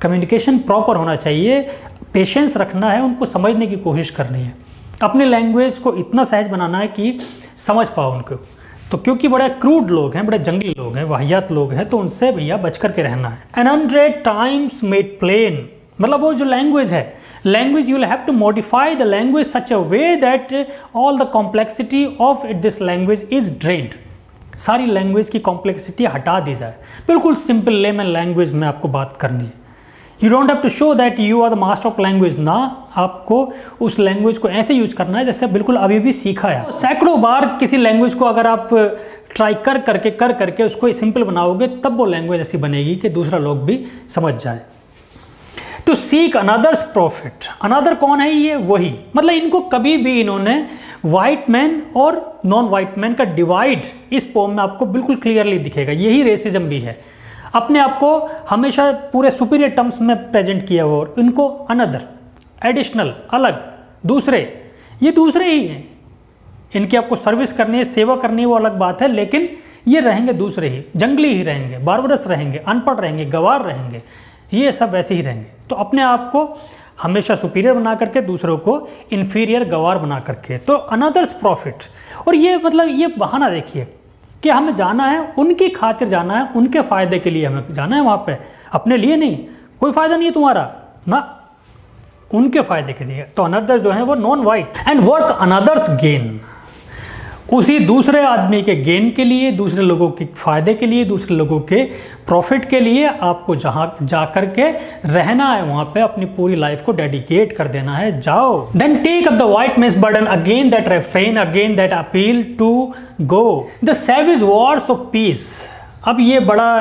कम्युनिकेशन प्रॉपर होना चाहिए, पेशेंस रखना है, उनको समझने की कोशिश करनी है, अपनी लैंग्वेज को इतना सहज बनाना है कि समझ पाओ उनको। तो क्योंकि बड़े क्रूड लोग हैं, बड़े जंगली लोग हैं, वाहियात लोग हैं, तो उनसे भैया बच करके रहना है। एन 100 टाइम्स मेड प्लेन, मतलब वो जो लैंग्वेज है, language you will have to modify the language such a way that all the complexity of this language is drained. सारी लैंग्वेज की कॉम्प्लेक्सिटी हटा दी जाए, बिल्कुल सिंपल लेमन लैंग्वेज में आपको बात करनी है। You don't have to show that you are the master of language ना, आपको उस लैंग्वेज को ऐसे यूज करना है जैसे बिल्कुल अभी भी सीखा है। सैकड़ों बार किसी लैंग्वेज को अगर आप ट्राई कर करके उसको सिंपल बनाओगे, तब वो लैंग्वेज ऐसी बनेगी कि दूसरा लोग भी समझ जाए। To seek another's profit, another कौन है? ये वही, मतलब इनको कभी भी इन्होंने वाइट मैन और नॉन वाइट मैन का डिवाइड इस पोम में आपको बिल्कुल क्लियरली दिखेगा। यही रेसिज्म भी है, अपने आप को हमेशा पूरे सुपीरियर टर्म्स में प्रेजेंट किया हुआ, और इनको अनदर, एडिशनल, अलग, दूसरे, ये दूसरे ही हैं। इनकी आपको सर्विस करनी है, सेवा करनी है, वो अलग बात है, लेकिन ये रहेंगे दूसरे ही, जंगली ही रहेंगे, बारबरस रहेंगे, अनपढ़ रहेंगे, गवार रहेंगे, ये सब वैसे ही रहेंगे। तो अपने आप को हमेशा सुपीरियर बना करके, दूसरों को इन्फीरियर, गवार बना करके, तो अनदर्स प्रॉफिट। और ये मतलब ये बहाना देखिए कि हमें जाना है, उनकी खातिर जाना है, उनके फ़ायदे के लिए हमें जाना है वहाँ पे, अपने लिए नहीं। कोई फ़ायदा नहीं है तुम्हारा ना, उनके फ़ायदे के लिए। तो अनदर जो है वो non white. And work another's gain, उसी दूसरे आदमी के गेन के लिए, दूसरे लोगों के फ़ायदे के लिए, दूसरे लोगों के प्रॉफिट के लिए आपको जहाँ जा कर के रहना है, वहाँ पे अपनी पूरी लाइफ को डेडिकेट कर देना है। जाओ। Then take up the white man's burden, again that refrain, again that appeal to go the savage wars of peace. अब ये बड़ा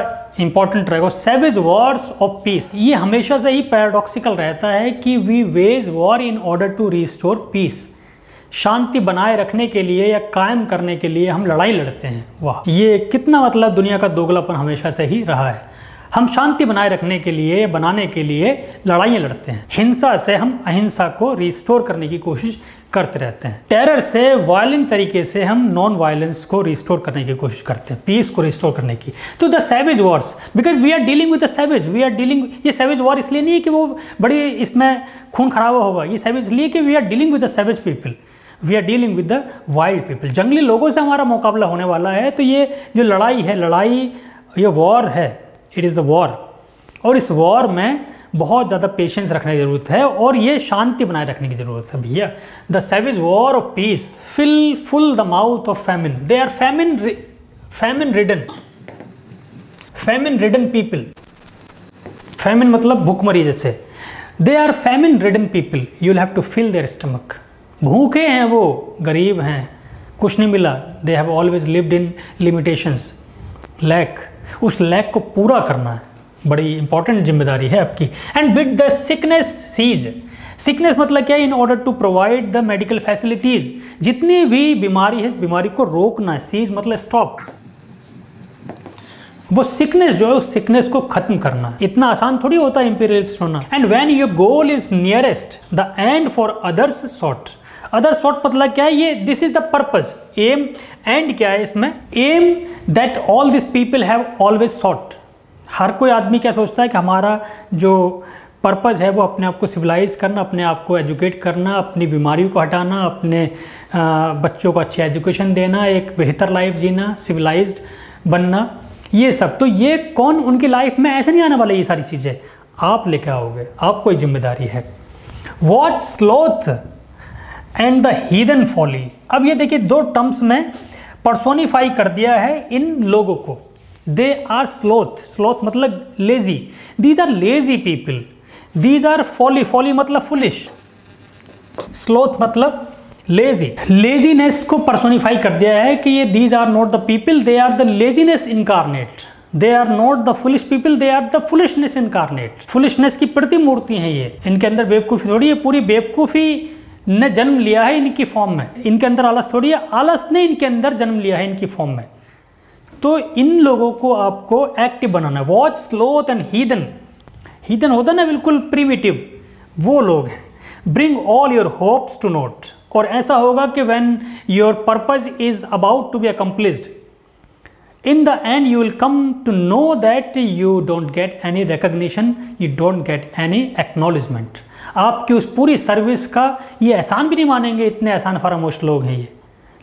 इंपॉर्टेंट रहेगा, सैवेज वॉर्स ऑफ पीस। ये हमेशा से ही पैराडॉक्सिकल रहता है कि we wage war in order to restore peace. शांति बनाए रखने के लिए या कायम करने के लिए हम लड़ाई लड़ते हैं। वाह, ये कितना मतलब दुनिया का दोगलापन हमेशा से ही रहा है। हम शांति बनाए रखने के लिए, बनाने के लिए लड़ाइयाँ लड़ते हैं। हिंसा से हम अहिंसा को रिस्टोर करने की कोशिश करते रहते हैं। टेरर से, वायलेंट तरीके से हम नॉन वायलेंस को रिस्टोर करने की कोशिश करते हैं, पीस को रिस्टोर करने की। तो the savage wars, because we are dealing with the savage, we are dealing, ये सैवेज वॉर इसलिए नहीं है कि वो बड़ी इसमें खून खराबा होगा, ये सैवेज इसलिए कि we are dealing with the savage people, we are dealing with the wild people. जंगली लोगों से हमारा मुकाबला होने वाला है। तो ये जो लड़ाई है, लड़ाई, ये वॉर है, इट इज़ अ वॉर। और इस वॉर में बहुत ज़्यादा पेशेंस रखने की ज़रूरत है, और ये शांति बनाए रखने की ज़रूरत है भैया। The savage war of peace fill full the mouth of famine, they are famine ridden people. Famine मतलब भूखमरी जैसे, they are famine ridden people, you will have to fill their stomach. भूखे हैं वो, गरीब हैं, कुछ नहीं मिला, they have always lived in limitations, lack, उस लैक को पूरा करना है, बड़ी इंपॉर्टेंट जिम्मेदारी है आपकी। And bid the sickness cease, sickness मतलब क्या है? In order to provide the medical facilities, जितनी भी बीमारी है, बीमारी को रोकना है। सीज मतलब स्टॉप, वो सिकनेस जो है उस सिकनेस को खत्म करना। इतना आसान थोड़ी होता है इंपीरियलिस्ट होना। And when your goal is nearest the end for others sought, other sought मतलब क्या है? ये this is the purpose, aim, and क्या है इसमें? Aim that all this people have always sought. हर कोई आदमी क्या सोचता है कि हमारा जो पर्पज़ है वो अपने आप को सिविलाइज करना, अपने आप को एजुकेट करना, अपनी बीमारियों को हटाना, अपने बच्चों को अच्छी एजुकेशन देना, एक बेहतर लाइफ जीना, सिविलाइज्ड बनना, ये सब। तो ये कौन उनकी लाइफ में ऐसे नहीं आने वाले, ये सारी चीज़ें आप लेकर आओगे, आपको जिम्मेदारी है। Watch sloth and the heathen folly. अब ये देखिए दो टर्म्स में पर्सोनिफाई कर दिया है इन लोगों को। दे आर स्लोथ, स्लोथ मतलब lazy, these are lazy people, these are folly, folly मतलब फुलिश, स्लोथ मतलब लेजी, लेजीनेस को पर्सोनिफाई कर दिया है कि ये these are not the people, they are the laziness incarnate, they are not the foolish people, they are the foolishness incarnate. Foolishness की प्रतिमूर्ति हैं ये, इनके अंदर बेवकूफ़ी थोड़ी है, पूरी बेवकूफ़ी ने जन्म लिया है इनकी फॉर्म में, इनके अंदर आलस थोड़ी है, आलस ने इनके अंदर जन्म लिया है इनकी फॉर्म में। तो इन लोगों को आपको एक्टिव बनाना है। Watch, sloth and heathen, heathen होता ना बिल्कुल प्रिमिटिव, वो लोग हैं। Bring all your hopes to nought, और ऐसा होगा कि when your purpose is about to be accomplished, in the end you will come to know that you don't get any recognition, you don't get any acknowledgement। आपकी उस पूरी service का ये एहसान भी नहीं मानेंगे, इतने एहसान फरामोश लोग हैं ये।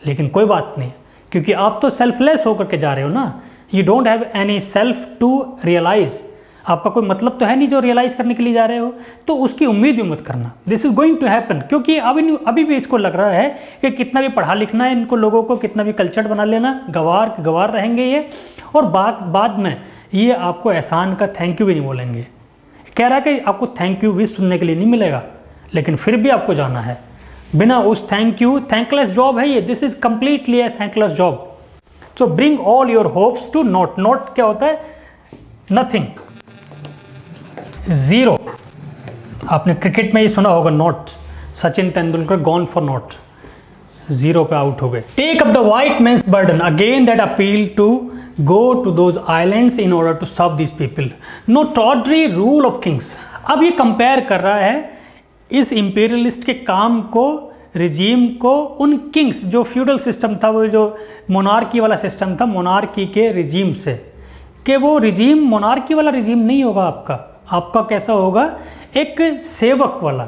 लेकिन कोई बात नहीं, क्योंकि आप तो सेल्फलेस होकर के जा रहे हो ना, you don't have any self to realise, आपका कोई मतलब तो है नहीं जो रियलाइज करने के लिए जा रहे हो, तो उसकी उम्मीद भी मत करना। This is going to happen, क्योंकि अभी भी इसको लग रहा है कि कितना भी पढ़ा लिखना है इनको लोगों को, कितना भी कल्चर्ड बना लेना, गवार रहेंगे ये, और बाद में ये आपको एहसान का थैंक यू भी नहीं बोलेंगे। कह रहा है कि आपको थैंक यू भी सुनने के लिए नहीं मिलेगा, लेकिन फिर भी आपको जाना है बिना उस थैंक यू। थैंकलेस जॉब है ये, this is completely a thankless job. So bring all your hopes to nought, nought क्या होता है? Nothing, zero. आपने क्रिकेट में ये सुना होगा nought, Sachin Tendulkar gone for nought, zero पे आउट हो गए। Take up the white man's burden again that appeal to go to those islands in order to serve this people, no tawdry rule of kings. अब ये compare कर रहा है इस imperialist के काम को, रिजीम को, उन किंग्स जो फ्यूडल सिस्टम था, वो जो मोनार्की वाला सिस्टम था, मोनार्की के रिजीम से, कि वो रिजीम मोनार्की वाला रिजीम नहीं होगा आपका। आपका कैसा होगा? एक सेवक वाला।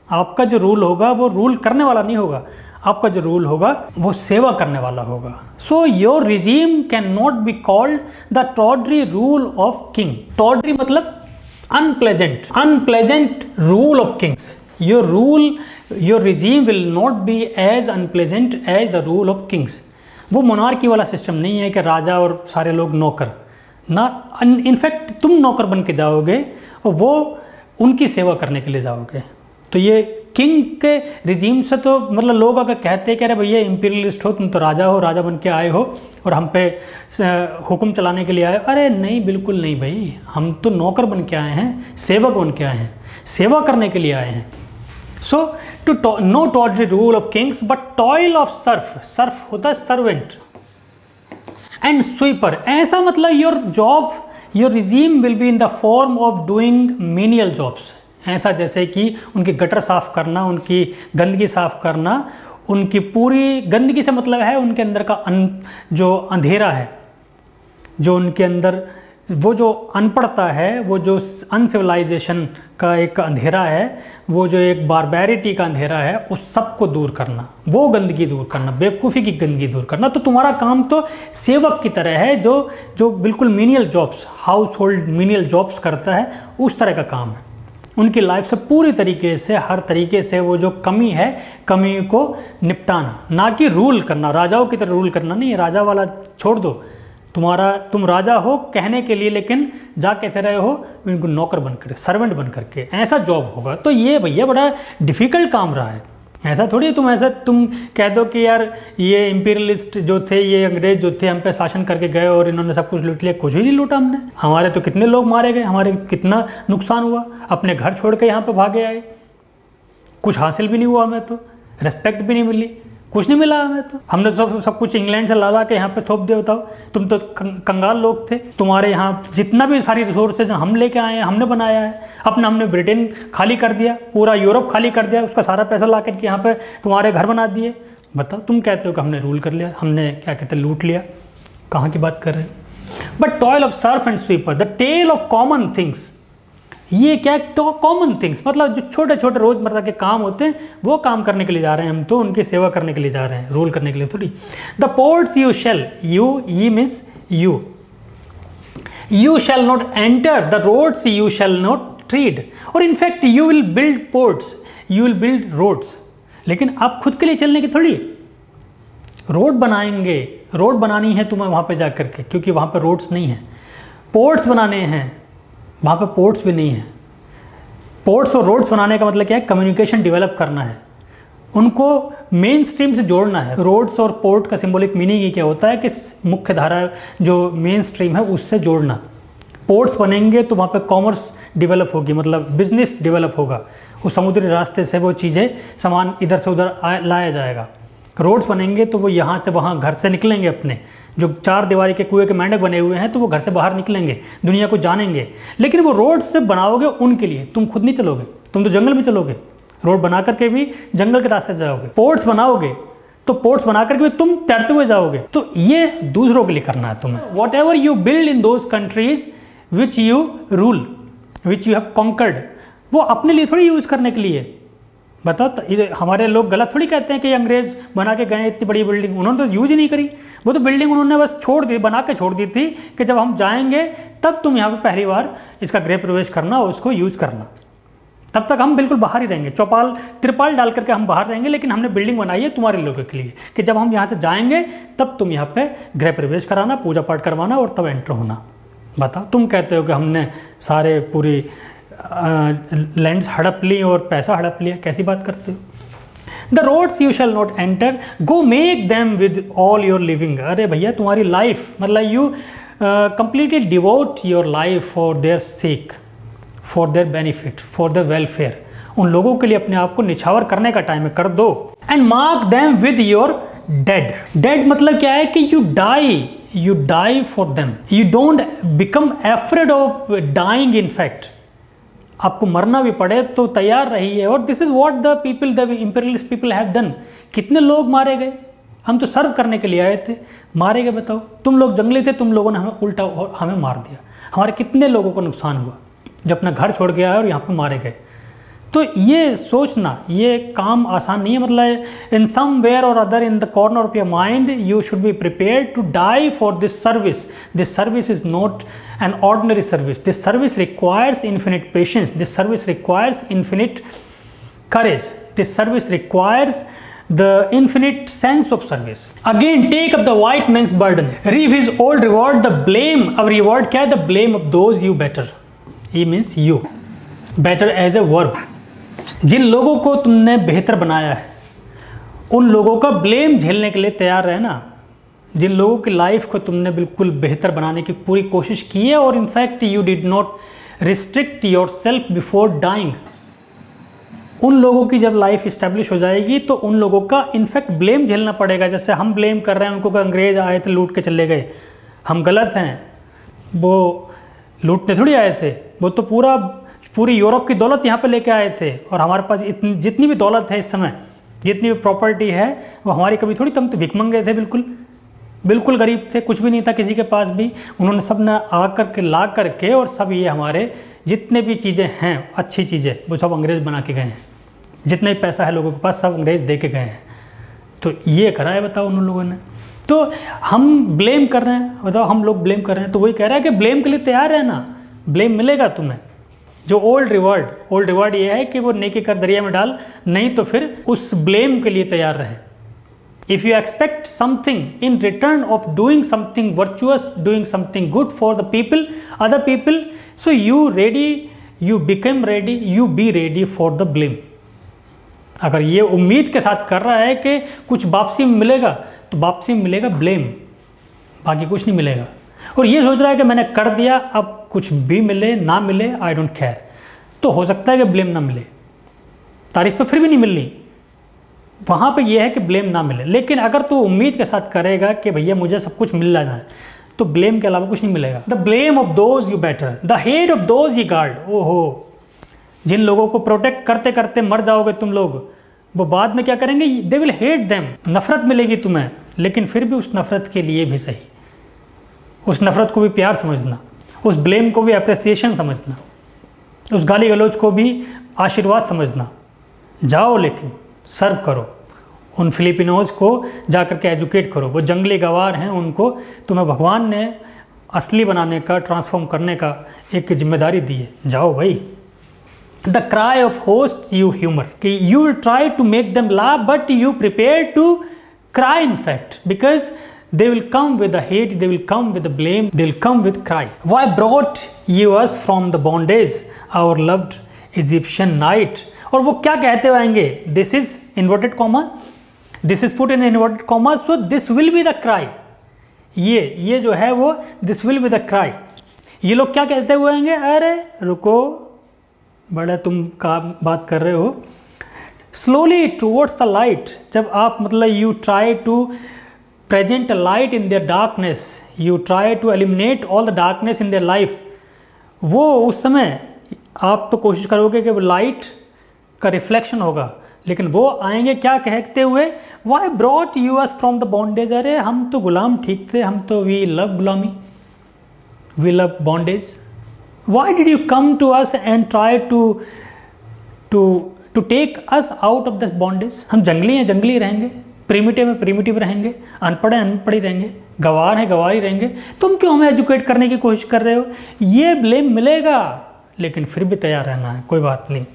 आपका जो रूल होगा वो रूल करने वाला नहीं होगा, आपका जो रूल होगा वो सेवा करने वाला होगा। So your regime can not be called the tawdry rule of king. Tawdry मतलब unpleasant, unpleasant rule of kings. Your rule, your regime will not be as unpleasant as the rule of kings. वो monarchy वाला system नहीं है कि राजा और सारे लोग नौकर ना, इनफैक्ट तुम नौकर बन के जाओगे और वो उनकी सेवा करने के लिए जाओगे। तो ये किंग के रिजीम से तो मतलब लोग अगर कहते हैं कि अरे भैया इंपीरियलिस्ट हो, तुम तो राजा हो, राजा बन के आए हो और हम पे हुक्म चलाने के लिए आए, अरे नहीं, बिल्कुल नहीं भाई, हम तो नौकर बन के आए हैं, सेवक बन के आए हैं, सेवा करने के लिए आए हैं। So to no tawdry rule of kings but toil of serf, serf होता है सर्वेंट, एंड स्वीपर। ऐसा मतलब your job, your regime will be in the form of doing menial jobs. ऐसा जैसे कि उनकी गटर साफ करना, उनकी गंदगी साफ करना, उनकी पूरी गंदगी से मतलब है उनके अंदर का जो अंधेरा है, जो उनके अंदर वो जो अनपढ़ता है, वो जो अनसिविलाइजेशन का एक अंधेरा है, वो जो एक बारबैरिटी का अंधेरा है, उस सब को दूर करना, वो गंदगी दूर करना, बेवकूफ़ी की गंदगी दूर करना। तो तुम्हारा काम तो सेवक की तरह है, जो बिल्कुल menial jobs, house hold menial jobs करता है, उस तरह का काम है। उनकी लाइफ से पूरी तरीके से, हर तरीके से वो जो कमी है, कमी को निपटाना, ना कि रूल करना, राजाओं की तरह रूल करना नहीं। राजा वाला छोड़ दो, तुम राजा हो कहने के लिए, लेकिन जा कैसे रहे हो? इनको नौकर बनकर, सर्वेंट बन करके, ऐसा जॉब होगा। तो ये भैया बड़ा डिफ़िकल्ट काम रहा है। ऐसा थोड़ी तुम कह दो कि यार ये इंपीरियलिस्ट जो थे, ये अंग्रेज जो थे, हम पे शासन करके गए और इन्होंने सब कुछ लूट लिया। कुछ भी नहीं लूटा हमने। हमारे तो कितने लोग मारे गए, हमारे कितना नुकसान हुआ, अपने घर छोड़ के यहाँ पे भागे आए, कुछ हासिल भी नहीं हुआ, हमें तो रिस्पेक्ट भी नहीं मिली, कुछ नहीं मिला हमें। तो हमने तो सब कुछ इंग्लैंड से ला के यहाँ पे थोप दे। बताओ, तुम तो कंगाल लोग थे। तुम्हारे यहाँ जितना भी सारी रिसोर्सेज हम लेके आए हैं, हमने बनाया है अपना। हमने ब्रिटेन खाली कर दिया, पूरा यूरोप खाली कर दिया, उसका सारा पैसा ला करके यहाँ पे तुम्हारे घर बना दिए। बताओ, तुम कहते हो कि हमने रूल कर लिया, हमने क्या कहते हैं लूट लिया। कहाँ की बात कर रहे हैं? But toil of serf and sweeper, the tale of common things. ये क्या कॉमन थिंग्स मतलब जो छोटे छोटे रोज़मर्रा के काम होते हैं, वो काम करने के लिए जा रहे हैं हम, तो उनकी सेवा करने के लिए जा रहे हैं, रूल करने के लिए थोड़ी। द पोर्ट्स यू शेल, ये means you shall not enter, the roads you shall not tread, और in fact you will build ports, you will build roads. लेकिन आप खुद के लिए चलने की थोड़ी रोड बनाएंगे, रोड बनानी है तुम्हें वहाँ पे जा करके, क्योंकि वहाँ पे रोड्स नहीं हैं। पोर्ट्स बनाने हैं, वहाँ पे पोर्ट्स भी नहीं है। पोर्ट्स और रोड्स बनाने का मतलब क्या है? कम्युनिकेशन डेवलप करना है। उनको मेन स्ट्रीम से जोड़ना है। रोड्स और पोर्ट का सिंबॉलिक मीनिंग ये क्या होता है कि मुख्य धारा जो मेन स्ट्रीम है उससे जोड़ना। पोर्ट्स बनेंगे तो वहाँ पे कॉमर्स डेवलप होगी, मतलब बिजनेस डेवलप होगा, उस समुद्री रास्ते से वो चीज़ें सामान इधर से उधर लाया जाएगा। रोड्स बनेंगे तो वो यहाँ से वहाँ घर से निकलेंगे, अपने जो 4 दीवारी के कुएं के मेंढक बने हुए हैं तो वो घर से बाहर निकलेंगे, दुनिया को जानेंगे। लेकिन वो रोड से बनाओगे उनके लिए, तुम खुद नहीं चलोगे, तुम तो जंगल में चलोगे, रोड बना करके भी जंगल के रास्ते से जाओगे। पोर्ट्स बनाओगे तो पोर्ट्स बना करके भी तुम तैरते हुए जाओगे। तो ये दूसरों के लिए करना है तुम्हें। Whatever you build in those countries which you rule, which you have conquered, वो अपने लिए थोड़ी यूज़ करने के लिए। बताओ तो हमारे लोग गलत थोड़ी कहते हैं कि अंग्रेज बना के गए इतनी बड़ी बिल्डिंग, उन्होंने तो यूज ही नहीं करी। वो तो बिल्डिंग उन्होंने बस छोड़ दी, बना के छोड़ दी थी कि जब हम जाएंगे तब तुम यहाँ पे पहली बार इसका गृह प्रवेश करना और उसको यूज करना। तब तक हम बिल्कुल बाहर ही रहेंगे, चौपाल त्रिपाल डाल करके हम बाहर रहेंगे, लेकिन हमने बिल्डिंग बनाई है तुम्हारे लोगों के लिए कि जब हम यहाँ से जाएंगे तब तुम यहाँ पे गृह प्रवेश कराना, पूजा पाठ करवाना और तब एंटर होना। बताओ, तुम कहते हो कि हमने सारे पूरी लैंड्स हड़प ली और पैसा हड़प लिया, कैसी बात करते हो। The roads you shall not enter, go make them with all your living. अरे भैया तुम्हारी लाइफ, मतलब you completely devote your life for their sake, for their benefit, for their welfare. उन लोगों के लिए अपने आप को निछावर करने का टाइम है, कर दो। And mark them with your dead. Dead मतलब क्या है कि you die for them, you don't become afraid of dying। in fact आपको मरना भी पड़े तो तैयार रहिए। और this is what the people, the imperialist people have done. कितने लोग मारे गए, हम तो सर्व करने के लिए आए थे, मारे गए। बताओ, तुम लोग जंगली थे, तुम लोगों ने हमें उल्टा हमें मार दिया। हमारे कितने लोगों को नुकसान हुआ जो अपना घर छोड़ के आए और यहाँ पे मारे गए। तो ये सोचना, ये काम आसान नहीं है। मतलब in somewhere or other in the corner of your mind you should be prepared to die for this service. This service is not an ordinary service. This service requires infinite patience. This service requires infinite courage. This service requires the infinite sense of service. Again, take up the white man's burden. Reap his old reward. The blame, अब reward क्या है? The blame of those you better. He means you. Better as a verb. जिन लोगों को तुमने बेहतर बनाया है, उन लोगों का ब्लेम झेलने के लिए तैयार रहना। जिन लोगों की लाइफ को तुमने बिल्कुल बेहतर बनाने की पूरी कोशिश की है और in fact you did not restrict yourself before dying, उन लोगों की जब लाइफ इस्टेब्लिश हो जाएगी तो उन लोगों का इनफैक्ट ब्लेम झेलना पड़ेगा। जैसे हम ब्लेम कर रहे हैं उनको कि अंग्रेज आए थे लूट के चले गए, हम गलत हैं, वो लूटने थोड़ी आए थे, वो तो पूरी यूरोप की दौलत यहाँ पे लेके आए थे। और हमारे पास जितनी भी दौलत है इस समय, जितनी भी प्रॉपर्टी है, वो हमारी कभी थोड़ी, तुम तो भिखमंगे थे, बिल्कुल गरीब थे, कुछ भी नहीं था किसी के पास भी। उन्होंने सब ने आ करके ला करके और सब ये हमारे जितने भी चीज़ें हैं, अच्छी चीज़ें, वो सब अंग्रेज़ बना के गए हैं। जितना भी पैसा है लोगों के पास सब अंग्रेज़ दे के गए हैं। तो ये करा है, बताओ, उन लोगों ने। तो हम ब्लेम कर रहे हैं, बताओ, हम लोग ब्लेम कर रहे हैं। तो वही कह रहा है कि ब्लेम के लिए तैयार रहना, ब्लेम मिलेगा तुम्हें। जो ओल्ड रिवार्ड ये है कि वो नेकी कर दरिया में डाल, नहीं तो फिर उस ब्लेम के लिए तैयार रहे। If you expect something in return of doing something virtuous, doing something good for the people, other people, so you become ready, you be ready for the blame. अगर ये उम्मीद के साथ कर रहा है कि कुछ वापसी में मिलेगा, तो वापसी में मिलेगा ब्लेम, बाकी कुछ नहीं मिलेगा। और ये सोच रहा है कि मैंने कर दिया, अब कुछ भी मिले ना मिले आई डोंट केयर, तो हो सकता है कि ब्लेम ना मिले, तारीफ तो फिर भी नहीं मिलनी। वहाँ पे ये है कि ब्लेम ना मिले। लेकिन अगर तू उम्मीद के साथ करेगा कि भैया मुझे सब कुछ मिल जाना है, तो ब्लेम के अलावा कुछ नहीं मिलेगा। The blame of those you better, the head of those you guard. ओहो, जिन लोगों को प्रोटेक्ट करते करते मर जाओगे तुम लोग, वो बाद में क्या करेंगे? They will hate them. नफरत मिलेगी तुम्हें, लेकिन फिर भी उस नफरत के लिए भी सही, उस नफरत को भी प्यार समझना, उस ब्लेम को भी अप्रिसिएशन समझना, उस गाली गलौज को भी आशीर्वाद समझना। जाओ लेकिन सर्व करो, उन फिलिपिनोज को जा कर के एजुकेट करो। वो जंगली गवार हैं, उनको तुम्हें भगवान ने असली बनाने का, ट्रांसफॉर्म करने का एक जिम्मेदारी दी है। जाओ भाई। The cry of host you humour, कि you will try to make them laugh but you prepare to cry in fact, because they will come with the hate, they will come with the blame, they will come with cry. Why brought you us from the bondage, our loved Egyptian night? और वो क्या कहते हुए आएंगे, this is inverted comma, this is put in inverted comma, so this will be the cry. ये जो है वो this will be the cry. ये लोग क्या कहते हुए आएंगे, अरे रुको बड़ा तुम का बात कर रहे हो। स्लोली टूवर्ड्स द लाइट, जब आप मतलब you try to present light in their darkness, you try to eliminate all the darkness in their life, वो उस समय आप तो कोशिश करोगे कि वो लाइट का रिफ्लेक्शन होगा, लेकिन वो आएंगे क्या कहते हुए, why brought you us from the bondage, अरे हम तो गुलाम ठीक थे, हम तो वी लव गुलामी, we love bondage, why did you come to us and try to take us out of this bondage. हम जंगली हैं, जंगली रहेंगे, प्रिमिटिव है, प्रिमिटिव रहेंगे, अनपढ़ हैं, अनपढ़ ही रहेंगे, गवार हैं, गवार ही रहेंगे, तुम क्यों हमें एजुकेट करने की कोशिश कर रहे हो। ये ब्लेम मिलेगा, लेकिन फिर भी तैयार रहना है, कोई बात नहीं।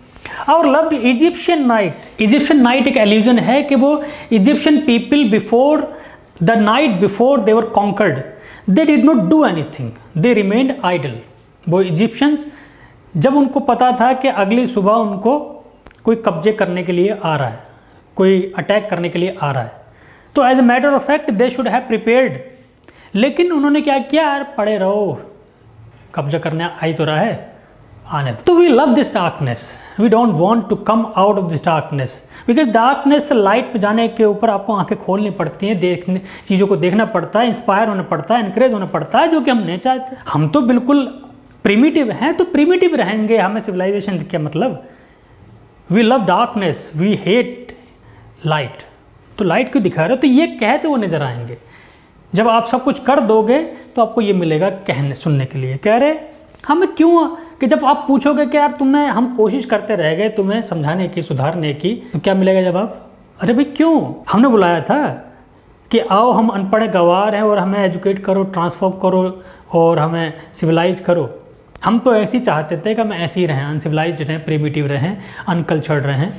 Our loved Egyptian night, Egyptian night एक एल्यूजन है कि वो Egyptian people before the night before they were conquered they did not do anything, they remained idle. वो इजिप्शियंस जब उनको पता था कि अगली सुबह उनको कोई कब्जे करने के लिए आ रहा है, कोई अटैक करने के लिए आ रहा है, तो as a matter of fact they should have prepared, लेकिन उन्होंने क्या किया, यार पड़े रहो, कब्जा करने आ ही तो रहा है, आने दो। तो we love this darkness, we don't want to come out of this darkness, because darkness से लाइट पे जाने के ऊपर आपको आंखें खोलनी पड़ती हैं, देखने चीज़ों को देखना पड़ता है, इंस्पायर होना पड़ता है, इनकरेज होना पड़ता है, जो कि हम नहीं चाहते। हम तो बिल्कुल प्रिमिटिव हैं, तो प्रिमिटिव रहेंगे, हमें सिविलाइजेशन क्या मतलब। We love darkness, we hate light, तो लाइट क्यों दिखा रहे हो, तो ये कहते वो नजर आएंगे। जब आप सब कुछ कर दोगे तो आपको ये मिलेगा कहने सुनने के लिए, कह रहे हमें क्यों, कि जब आप पूछोगे कि यार तुम्हें हम कोशिश करते रह गए तुम्हें समझाने की, सुधारने की, तो क्या मिलेगा जवाब, अरे भाई क्यों, हमने बुलाया था कि आओ हम अनपढ़ गवार हैं और हमें एजुकेट करो, ट्रांसफॉर्म करो और हमें सिविलाइज करो। हम तो ऐसे ही चाहते थे कि हम ऐसे ही रहें, अनसिविलाइज रहें, प्रिमिटिव रहें, अनकल्चर्ड रहें।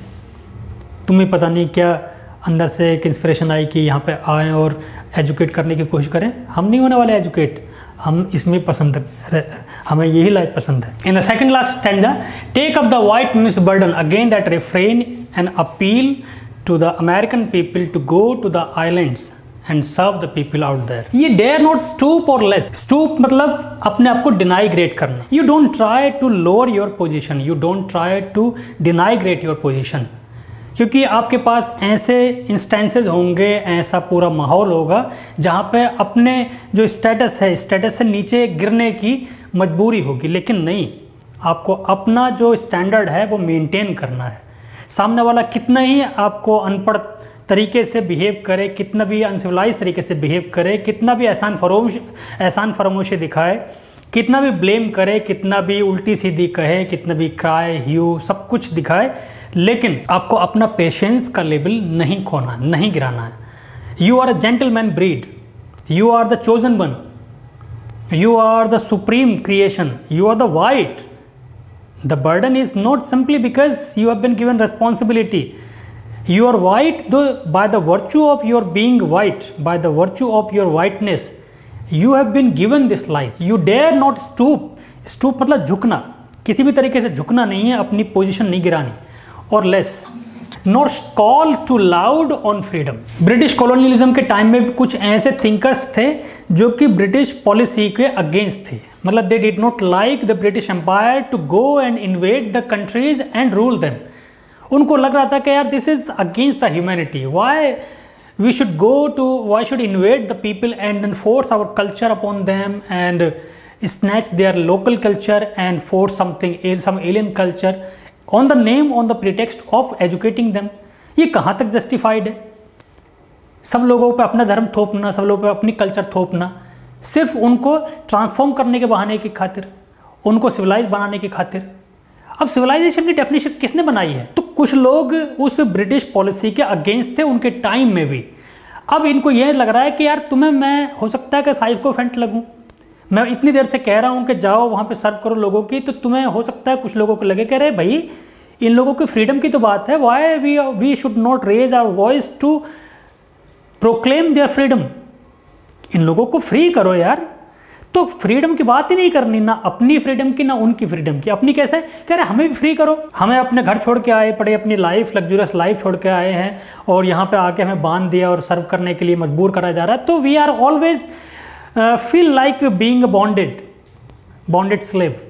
तुम्हें पता नहीं क्या अंदर से एक इंस्पिरेशन आई कि यहाँ पे आएँ और एजुकेट करने की कोशिश करें। हम नहीं होने वाले एजुकेट, हम इसमें पसंद है, हमें यही लाइफ पसंद है। In the second last stanza, take up the white man's burden, again that refrain and appeal to the American people to go to the islands and serve the people out there. Ye dare not stoop और less, stoop मतलब अपने आप को denigrate करना। You don't try to lower your position, you don't try to denigrate your position, क्योंकि आपके पास ऐसे instances होंगे, ऐसा पूरा माहौल होगा जहाँ पे अपने जो स्टेटस है, स्टेटस से नीचे गिरने की मजबूरी होगी, लेकिन नहीं, आपको अपना जो स्टैंडर्ड है वो मेंटेन करना है। सामने वाला कितना ही आपको अनपढ़ तरीके से बिहेव करे, कितना भी अनसिविलाइज तरीके से बिहेव करे, कितना भी एहसान फरामोशी दिखाए, कितना भी ब्लेम करे, कितना भी उल्टी सीधी कहे, कितना भी क्राई ह्यू सब कुछ दिखाए, लेकिन आपको अपना पेशेंस का लेवल नहीं खोना, नहीं गिराना है। You are a gentleman breed, you are the chosen one, you are the supreme creation, you are the white. The burden is not simply because you have been given responsibility, you are white though by the virtue of your being white, by the virtue of your whiteness you have been given this life, you dare not stoop, stoop मतलब झुकना, किसी भी तरीके से झुकना नहीं है, अपनी पोजीशन नहीं गिरानी, और less not call too loud on freedom. British colonialism के टाइम में भी कुछ ऐसे थिंकर्स थे जो कि ब्रिटिश पॉलिसी के अगेंस्ट थे, मतलब they did not like the British empire to go and invade the countries and rule them. उनको लग रहा था कि यार this is against the humanity, why we should go to, why should invade the people and then force our culture upon them and snatch their local culture and force something some alien culture on the name, on the pretext of educating them. ये कहाँ तक justified है? सब लोगों पे अपना धर्म थोपना, सब लोगों पे अपनी कल्चर थोपना, सिर्फ उनको ट्रांसफॉर्म करने के बहाने की खातिर, उनको सिविलाइज बनाने की खातिर। अब सिविलाइजेशन की डेफिनेशन किसने बनाई है? तो कुछ लोग उस ब्रिटिश पॉलिसी के अगेंस्ट थे उनके टाइम में भी। अब इनको यह लग रहा है कि यार तुम्हें, मैं हो सकता है कि साइकोफेंट लगूं, मैं इतनी देर से कह रहा हूं कि जाओ वहां पे सर्व करो लोगों की, तो तुम्हें हो सकता है कुछ लोगों को लगे कह रहे भाई इन लोगों की फ्रीडम की तो बात है, why we should not raise our voice to proclaim their freedom. इन लोगों को फ्री करो यार, तो फ्रीडम की बात ही नहीं करनी, ना अपनी फ्रीडम की ना उनकी फ्रीडम की। अपनी कैसे कह रहे हमें भी फ्री करो, हमें अपने घर छोड़ के आए पड़े, अपनी लाइफ लग्जूरियस लाइफ छोड़ के आए हैं और यहाँ पे आके हमें बांध दिया और सर्व करने के लिए मजबूर करा जा रहा है। तो we are always feel like being bonded slave.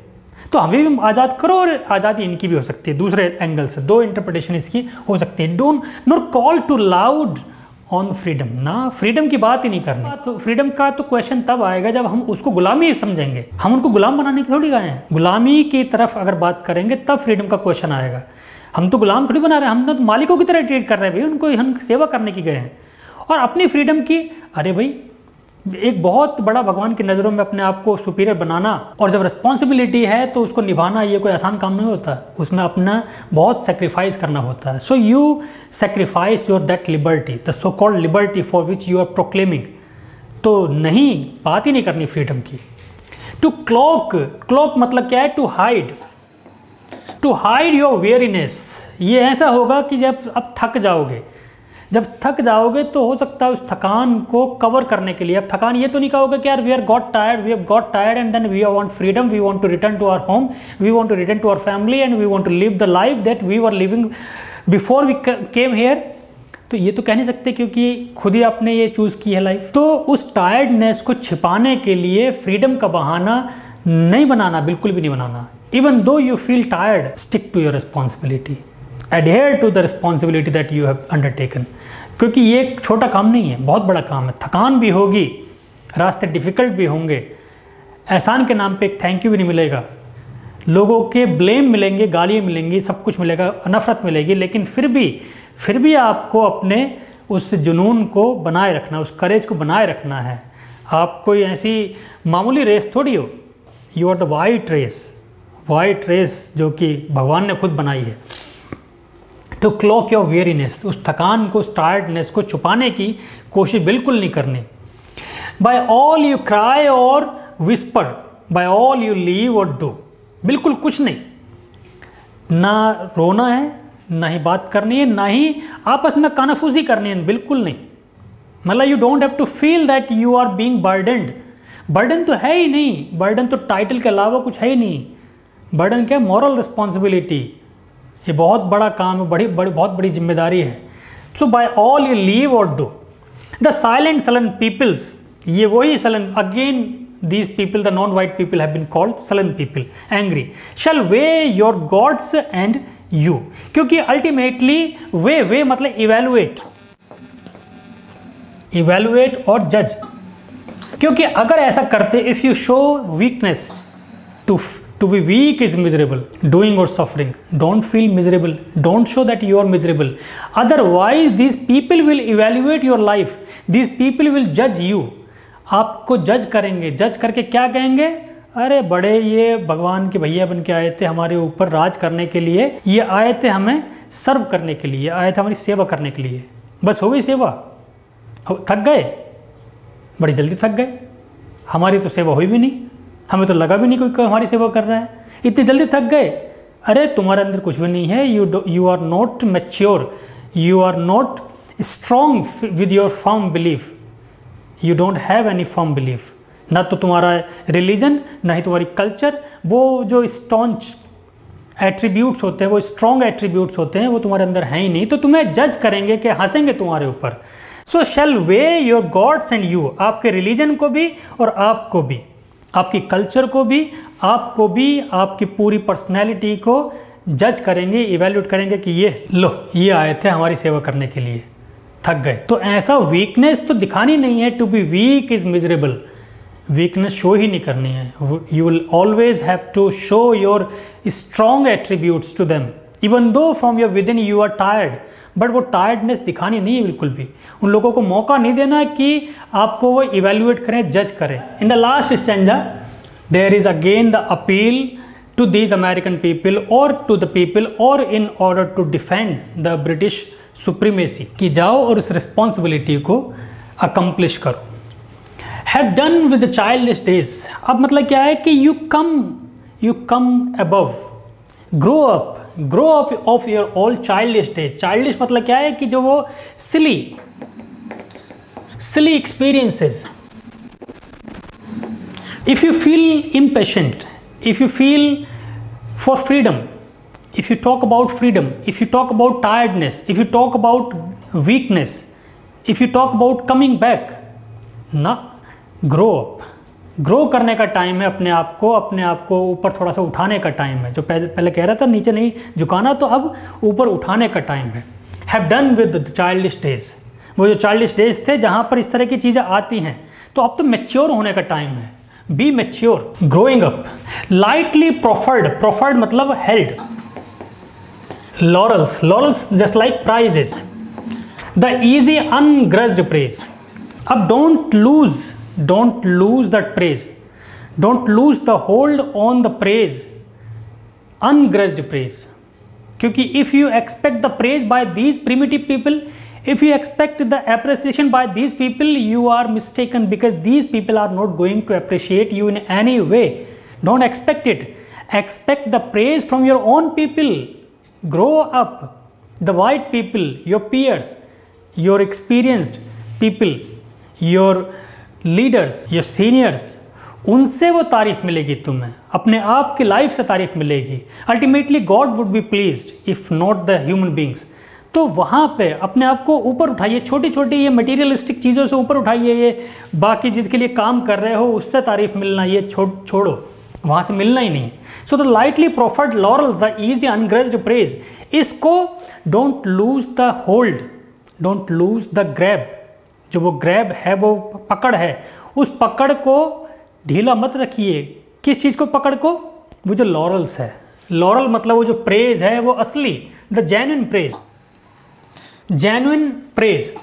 तो हमें भी आज़ाद करो और आज़ादी इनकी भी हो सकती है। दूसरे एंगल से दो इंटरप्रिटेशन इसकी हो सकती है। Don't not call too loud on freedom, ना फ्रीडम की बात ही नहीं करनी। तो फ्रीडम का तो क्वेश्चन तब आएगा जब हम उसको गुलामी समझेंगे। हम उनको गुलाम बनाने की थोड़ी गए हैं, गुलामी की तरफ अगर बात करेंगे तब फ्रीडम का क्वेश्चन आएगा। हम तो गुलाम थोड़ी बना रहे हैं, हम तो मालिकों की तरह ट्रीट कर रहे हैं भाई, उनको हम सेवा करने की गए हैं। और अपनी फ्रीडम की, अरे भाई एक बहुत बड़ा भगवान की नज़रों में अपने आप को सुपीरियर बनाना, और जब रिस्पॉन्सिबिलिटी है तो उसको निभाना ये कोई आसान काम नहीं होता, उसमें अपना बहुत सेक्रीफाइस करना होता है। So you sacrifice your that liberty, the so called liberty for which you are proclaiming. तो नहीं, बात ही नहीं करनी फ्रीडम की। टू क्लॉक मतलब क्या है? To hide your weariness. ये ऐसा होगा कि जब अब थक जाओगे तो हो सकता है उस थकान को कवर करने के लिए, अब थकान ये तो नहीं कहोगे कि यार we have got tired and then we want freedom, we want to return to our home, we want to return to our family and we want to live the life that we were living before we came here. तो ये तो कह नहीं सकते क्योंकि खुद ही आपने ये चूज़ की है लाइफ। तो उस टायर्डनेस को छिपाने के लिए फ्रीडम का बहाना नहीं बनाना, बिल्कुल भी नहीं बनाना। Even though you feel tired, stick to your responsibility, adhere to the responsibility that you have undertaken। क्योंकि ये एक छोटा काम नहीं है, बहुत बड़ा काम है। थकान भी होगी, रास्ते डिफ़िकल्ट भी होंगे, एहसान के नाम पे एक थैंक यू भी नहीं मिलेगा, लोगों के ब्लेम मिलेंगे, गालियाँ मिलेंगी, सब कुछ मिलेगा, नफ़रत मिलेगी, लेकिन फिर भी आपको अपने उस जुनून को बनाए रखना, उस करेज को बनाए रखना है। आप कोई ऐसी मामूली रेस थोड़ी हो, you are the white race जो कि भगवान ने खुद बनाई है। टू क्लॉक योर वेरीनेस, उस थकान को, उस टायर्डनेस को छुपाने की कोशिश बिल्कुल नहीं करनी। By all you cry or whisper, by all you leave or do, बिल्कुल कुछ नहीं, ना रोना है, ना ही बात करनी है, ना ही आपस में कानाफूसी करनी है, बिल्कुल नहीं। मतलब you don't have to feel that you are being burdened. Burden तो है ही नहीं, बर्डन तो टाइटल के अलावा कुछ है ही नहीं। बर्डन क्या? Moral responsibility. ये बहुत बड़ा काम है, बहुत बड़ी जिम्मेदारी है। So by all you leave or do. The silent sullen peoples, ये वही sullen, again these people, the non white people have been called sullen people, angry, shall weigh your gods and you. क्योंकि ultimately weigh मतलब evaluate और जज। क्योंकि अगर ऐसा करते, if you show weakness, to be weak is miserable, doing or suffering, don't feel miserable, don't show that you are miserable, otherwise these people will evaluate your life, these people will judge you। आपको जज करेंगे, जज करके क्या कहेंगे? अरे बड़े ये भगवान के भैया बन के आए थे हमारे ऊपर राज करने के लिए, ये आए थे हमें सर्व करने के लिए, आए थे हमारी सेवा करने के लिए। बस हो गई सेवा, थक गए, बड़ी जल्दी थक गए, हमारी तो सेवा हुई भी नहीं, हमें तो लगा भी नहीं कोई हमारी सेवा कर रहा है, इतनी जल्दी थक गए। अरे तुम्हारे अंदर कुछ भी नहीं है, you are not mature, you are not strong with your firm belief, you don't have any firm belief. ना तो तुम्हारा रिलीजन, ना ही तुम्हारी कल्चर, वो जो स्टॉन्च एट्रीब्यूट्स होते हैं, वो स्ट्रॉन्ग एट्रीब्यूट्स होते हैं, वो तुम्हारे अंदर हैं ही नहीं। तो तुम्हें जज करेंगे कि हंसेंगे तुम्हारे ऊपर। So shall weigh your gods and you, आपके रिलीजन को भी और आपको भी, आपकी कल्चर को भी, आपको भी, आपकी पूरी पर्सनैलिटी को जज करेंगे, इवेल्यूट करेंगे कि ये आए थे हमारी सेवा करने के लिए, थक गए। तो ऐसा वीकनेस तो दिखानी नहीं है। To be weak is miserable, weakness show ही नहीं करनी है। You will always have to show your strong attributes to them, even though from your within you are tired, but वो टायर्डनेस दिखानी नहीं है बिल्कुल भी। उन लोगों को मौका नहीं देना कि आपको वो इवेल्युएट करें, जज करें। In the last stanza there is again the appeal to these American people और टू द पीपल और in order to defend the British supremacy, कि जाओ और इस रिस्पॉन्सिबिलिटी को अकम्प्लिश करो। Have done with the childish days, अब मतलब क्या है कि you come above, grow up of your all childish days. Childish मतलब क्या है कि जो वो silly experiences, If you feel impatient, if you feel for freedom, if you talk about freedom, if you talk about tiredness, if you talk about weakness, if you talk about coming back, ना, grow up. Grow करने का time है, अपने आप को ऊपर थोड़ा सा उठाने का टाइम है. जो पहले कह रहा था नीचे नहीं झुकाना, तो अब ऊपर उठाने का टाइम है. Have done with the childish days. वो जो चाइल्डिश डेज थे जहाँ पर इस तरह की चीज़ें आती हैं, तो अब तो मैच्योर होने का टाइम है. Be mature. Growing up. Lightly proffered मतलब held. Laurels just like prizes. The easy ungrudged praise. अब don't lose that praise. Don't lose the hold on the praise. Ungrudged praise. क्योंकि if you expect the praise by these primitive people, if you expect the appreciation by these people, you are mistaken, because these people are not going to appreciate you in any way. Don't expect it. Expect the praise from your own people. Grow up. The white people, your peers, your experienced people, your leaders, your seniors, उनसे वो तारीफ मिलेगी तुम्हें, अपने आप की life से तारीफ मिलेगी. Ultimately God would be pleased if not the human beings. तो वहाँ पे अपने आप को ऊपर उठाइए, छोटी छोटी ये मटीरियलिस्टिक चीज़ों से ऊपर उठाइए. ये बाकी जिसके लिए काम कर रहे हो उससे तारीफ मिलना ये छोड़ो, वहाँ से मिलना ही नहीं. So the lightly proffered laurel, the easy ungrudged praise, इसको don't lose the hold, don't lose the grab. जो वो ग्रैब है, वो पकड़ है, उस पकड़ को ढीला मत रखिए. किस चीज़ को पकड़ को? वो जो लॉरल्स है. लॉरल मतलब वो जो प्रेज है, वो असली, the genuine praise. Genuine praise.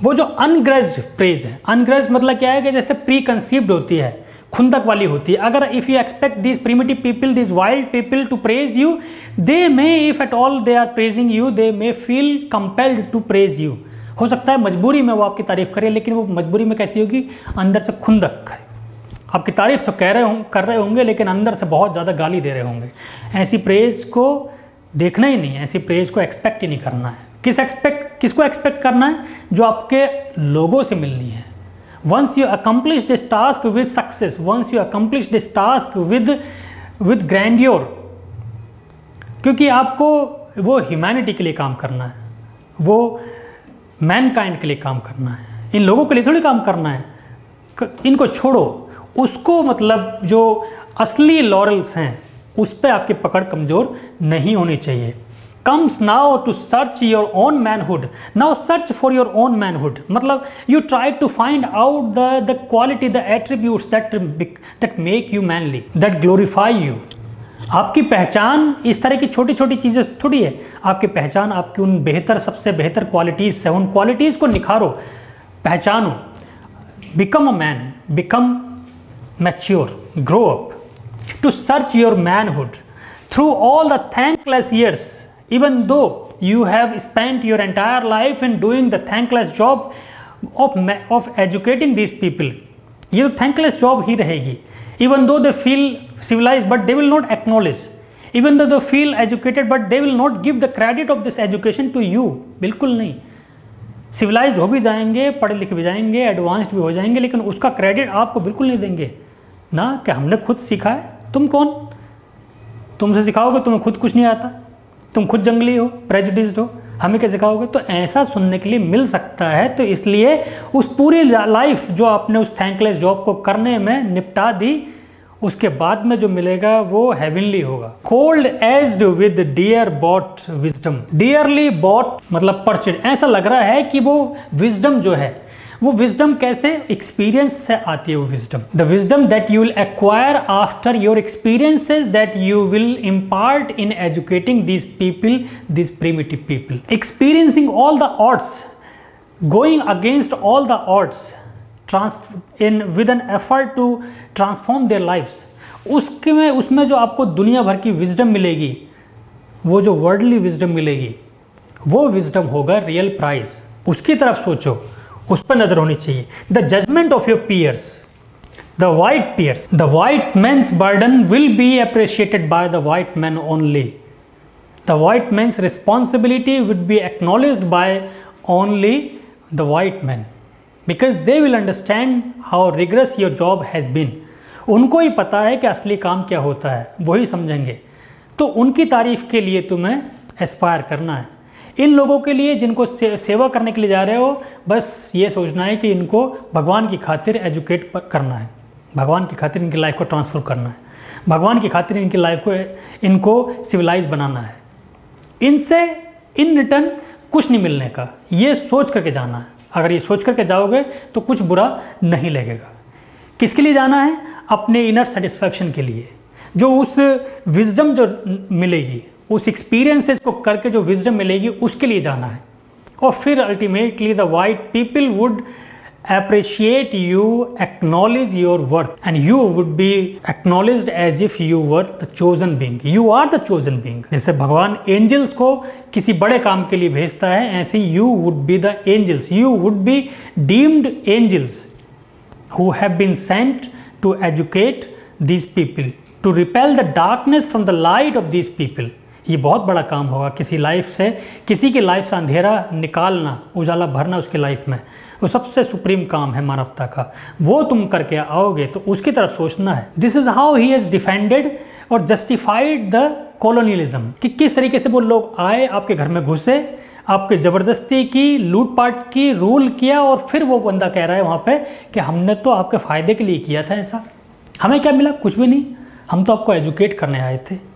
वो जो अनग्रज्ड प्रेज है, अनग्रज्ड मतलब क्या है कि जैसे प्री कंसीव्ड होती है, खुंदक वाली होती है. अगर if you expect this primitive people, this wild people to praise you, they may, if at all they are praising you, they may feel compelled to praise you. हो सकता है मजबूरी में वो आपकी तारीफ करे, लेकिन वो मजबूरी में कैसी होगी? अंदर से खुंदक है. आपकी तारीफ तो कर रहे होंगे, लेकिन अंदर से बहुत ज़्यादा गाली दे रहे होंगे. ऐसी प्रेज को देखना ही नहीं है, ऐसी प्रेज को एक्सपेक्ट ही नहीं करना है. किसको एक्सपेक्ट करना है? जो आपके लोगों से मिलनी है. Once you accomplish this task with success, once you accomplish this task with grandeur, क्योंकि आपको वो ह्यूमैनिटी के लिए काम करना है, वो मैनकाइंड के लिए काम करना है. इन लोगों के लिए थोड़ी काम करना है. इनको छोड़ो. उसको मतलब जो असली लॉरल्स हैं उस पर आपकी पकड़ कमज़ोर नहीं होनी चाहिए. Comes now to search your own manhood. Now search for your own manhood मतलब you try to find out the quality, the attributes that make you manly, that glorify you. आपकी पहचान इस तरह की छोटी छोटी चीज़ें थोड़ी है. आपकी पहचान आपकी उन सबसे बेहतर क्वालिटीज़ से, उन क्वालिटीज़ को निखारो, पहचानो. Become a man, become mature, grow up. To search your manhood through all the thankless years, even though you have spent your entire life in doing the thankless job of educating these people. ये तो thankless job ही रहेगी. Even though they feel civilized, but they will not acknowledge. Even though they feel educated, but they will not give the credit of this education to you. बिल्कुल नहीं. Civilised हो भी जाएंगे, पढ़े लिखे भी जाएंगे, एडवांस्ड भी हो जाएंगे, लेकिन उसका क्रेडिट आपको बिल्कुल नहीं देंगे ना, कि हमने खुद सीखा है. तुम कौन? तुमसे सिखाओगे? तुम्हें खुद कुछ नहीं आता, तुम खुद जंगली हो, प्रेजुडिस्ड हो, हमें क्या सिखाओगे? तो ऐसा सुनने के लिए मिल सकता है. तो इसलिए उस पूरी लाइफ जो आपने उस थैंकलेस जॉब को करने में निपटा दी, उसके बाद में जो मिलेगा वो हेवनली होगा. Cold aged with dear bought wisdom. Dearly bought मतलब परचेड. ऐसा लग रहा है कि वो विजडम जो है, वो विजडम कैसे? एक्सपीरियंस से आती है वो wisdom. The wisdom that you will acquire after your experiences, that you will impart in educating these people, these primitive people. Experiencing all the odds, going against all the odds, with an effort to transform their lives. उसमें जो आपको दुनिया भर की wisdom मिलेगी, वो जो worldly wisdom मिलेगी, वो विजडम होगा रियल प्राइज. उसकी तरफ सोचो, उस पर नजर होनी चाहिए. The judgement of your peers, the white peers, the white man's burden will be appreciated by the white man only. The white man's responsibility will be acknowledged by only the white man, because they will understand how rigorous your job has been. उनको ही पता है कि असली काम क्या होता है, वही समझेंगे। तो उनकी तारीफ के लिए तुम्हें एस्पायर करना है। इन लोगों के लिए जिनको सेवा करने के लिए जा रहे हो, बस ये सोचना है कि इनको भगवान की खातिर एजुकेट करना है, भगवान की खातिर इनकी लाइफ को ट्रांसफॉर्म करना है, भगवान की खातिर इनकी लाइफ को इनको सिविलाइज बनाना है। इनसे इन रिटर्न कुछ नहीं मिलने का, ये सोच करके जाना है। अगर ये सोच करके जाओगे तो कुछ बुरा नहीं लगेगा। किसके लिए जाना है? अपने इनर सेटिस्फैक्शन के लिए। जो उस विजडम जो मिलेगी, उस एक्सपीरियंसेस को करके जो विजडम मिलेगी, उसके लिए जाना है। और फिर ultimately the white people would appreciate you, acknowledge your worth, and you would be acknowledged as if you were the chosen being. You are the chosen being. जैसे भगवान एंजल्स को किसी बड़े काम के लिए भेजता है, ऐसे you would be the angels. You would be deemed angels who have been sent to educate these people, to repel the darkness from the light of these people. ये बहुत बड़ा काम होगा, किसी लाइफ से, किसी की लाइफ से अंधेरा निकालना, उजाला भरना उसकी लाइफ में। वो सबसे सुप्रीम काम है मानवता का। वो तुम करके आओगे तो उसकी तरफ सोचना है। This is how he has defended और जस्टिफाइड द कॉलोनियलिज्म, कि किस तरीके से वो लोग आए, आपके घर में घुसे, आपके ज़बरदस्ती की, लूटपाट की, रूल किया, और फिर वो बंदा कह रहा है वहाँ पे कि हमने तो आपके फ़ायदे के लिए किया था ऐसा, हमें क्या मिला? कुछ भी नहीं, हम तो आपको एजुकेट करने आए थे।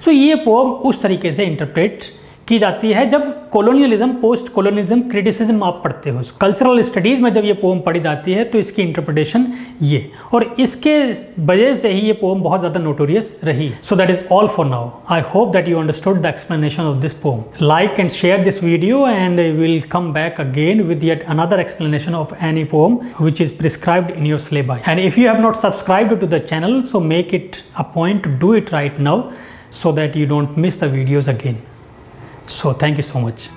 सो ये पोम उस तरीके से इंटरप्रेट की जाती है जब कॉलोनियलिज्म, पोस्ट कॉलोनियलिज्म क्रिटिसिज्म आप पढ़ते हो। कल्चरल स्टडीज़ में जब ये पोम पढ़ी जाती है तो इसकी इंटरप्रिटेशन ये, और इसके वजह से ही ये पोम बहुत ज़्यादा नोटोरियस रही। So that is all for now. I hope that you understood the explanation of this pome. Like and share this video and will come back again with yet another explanation of any poem which is prescribed in your syllabi. And if you have not subscribed to the channel, so make it a point to do it right now so that you don't miss the videos again. So thank you so much.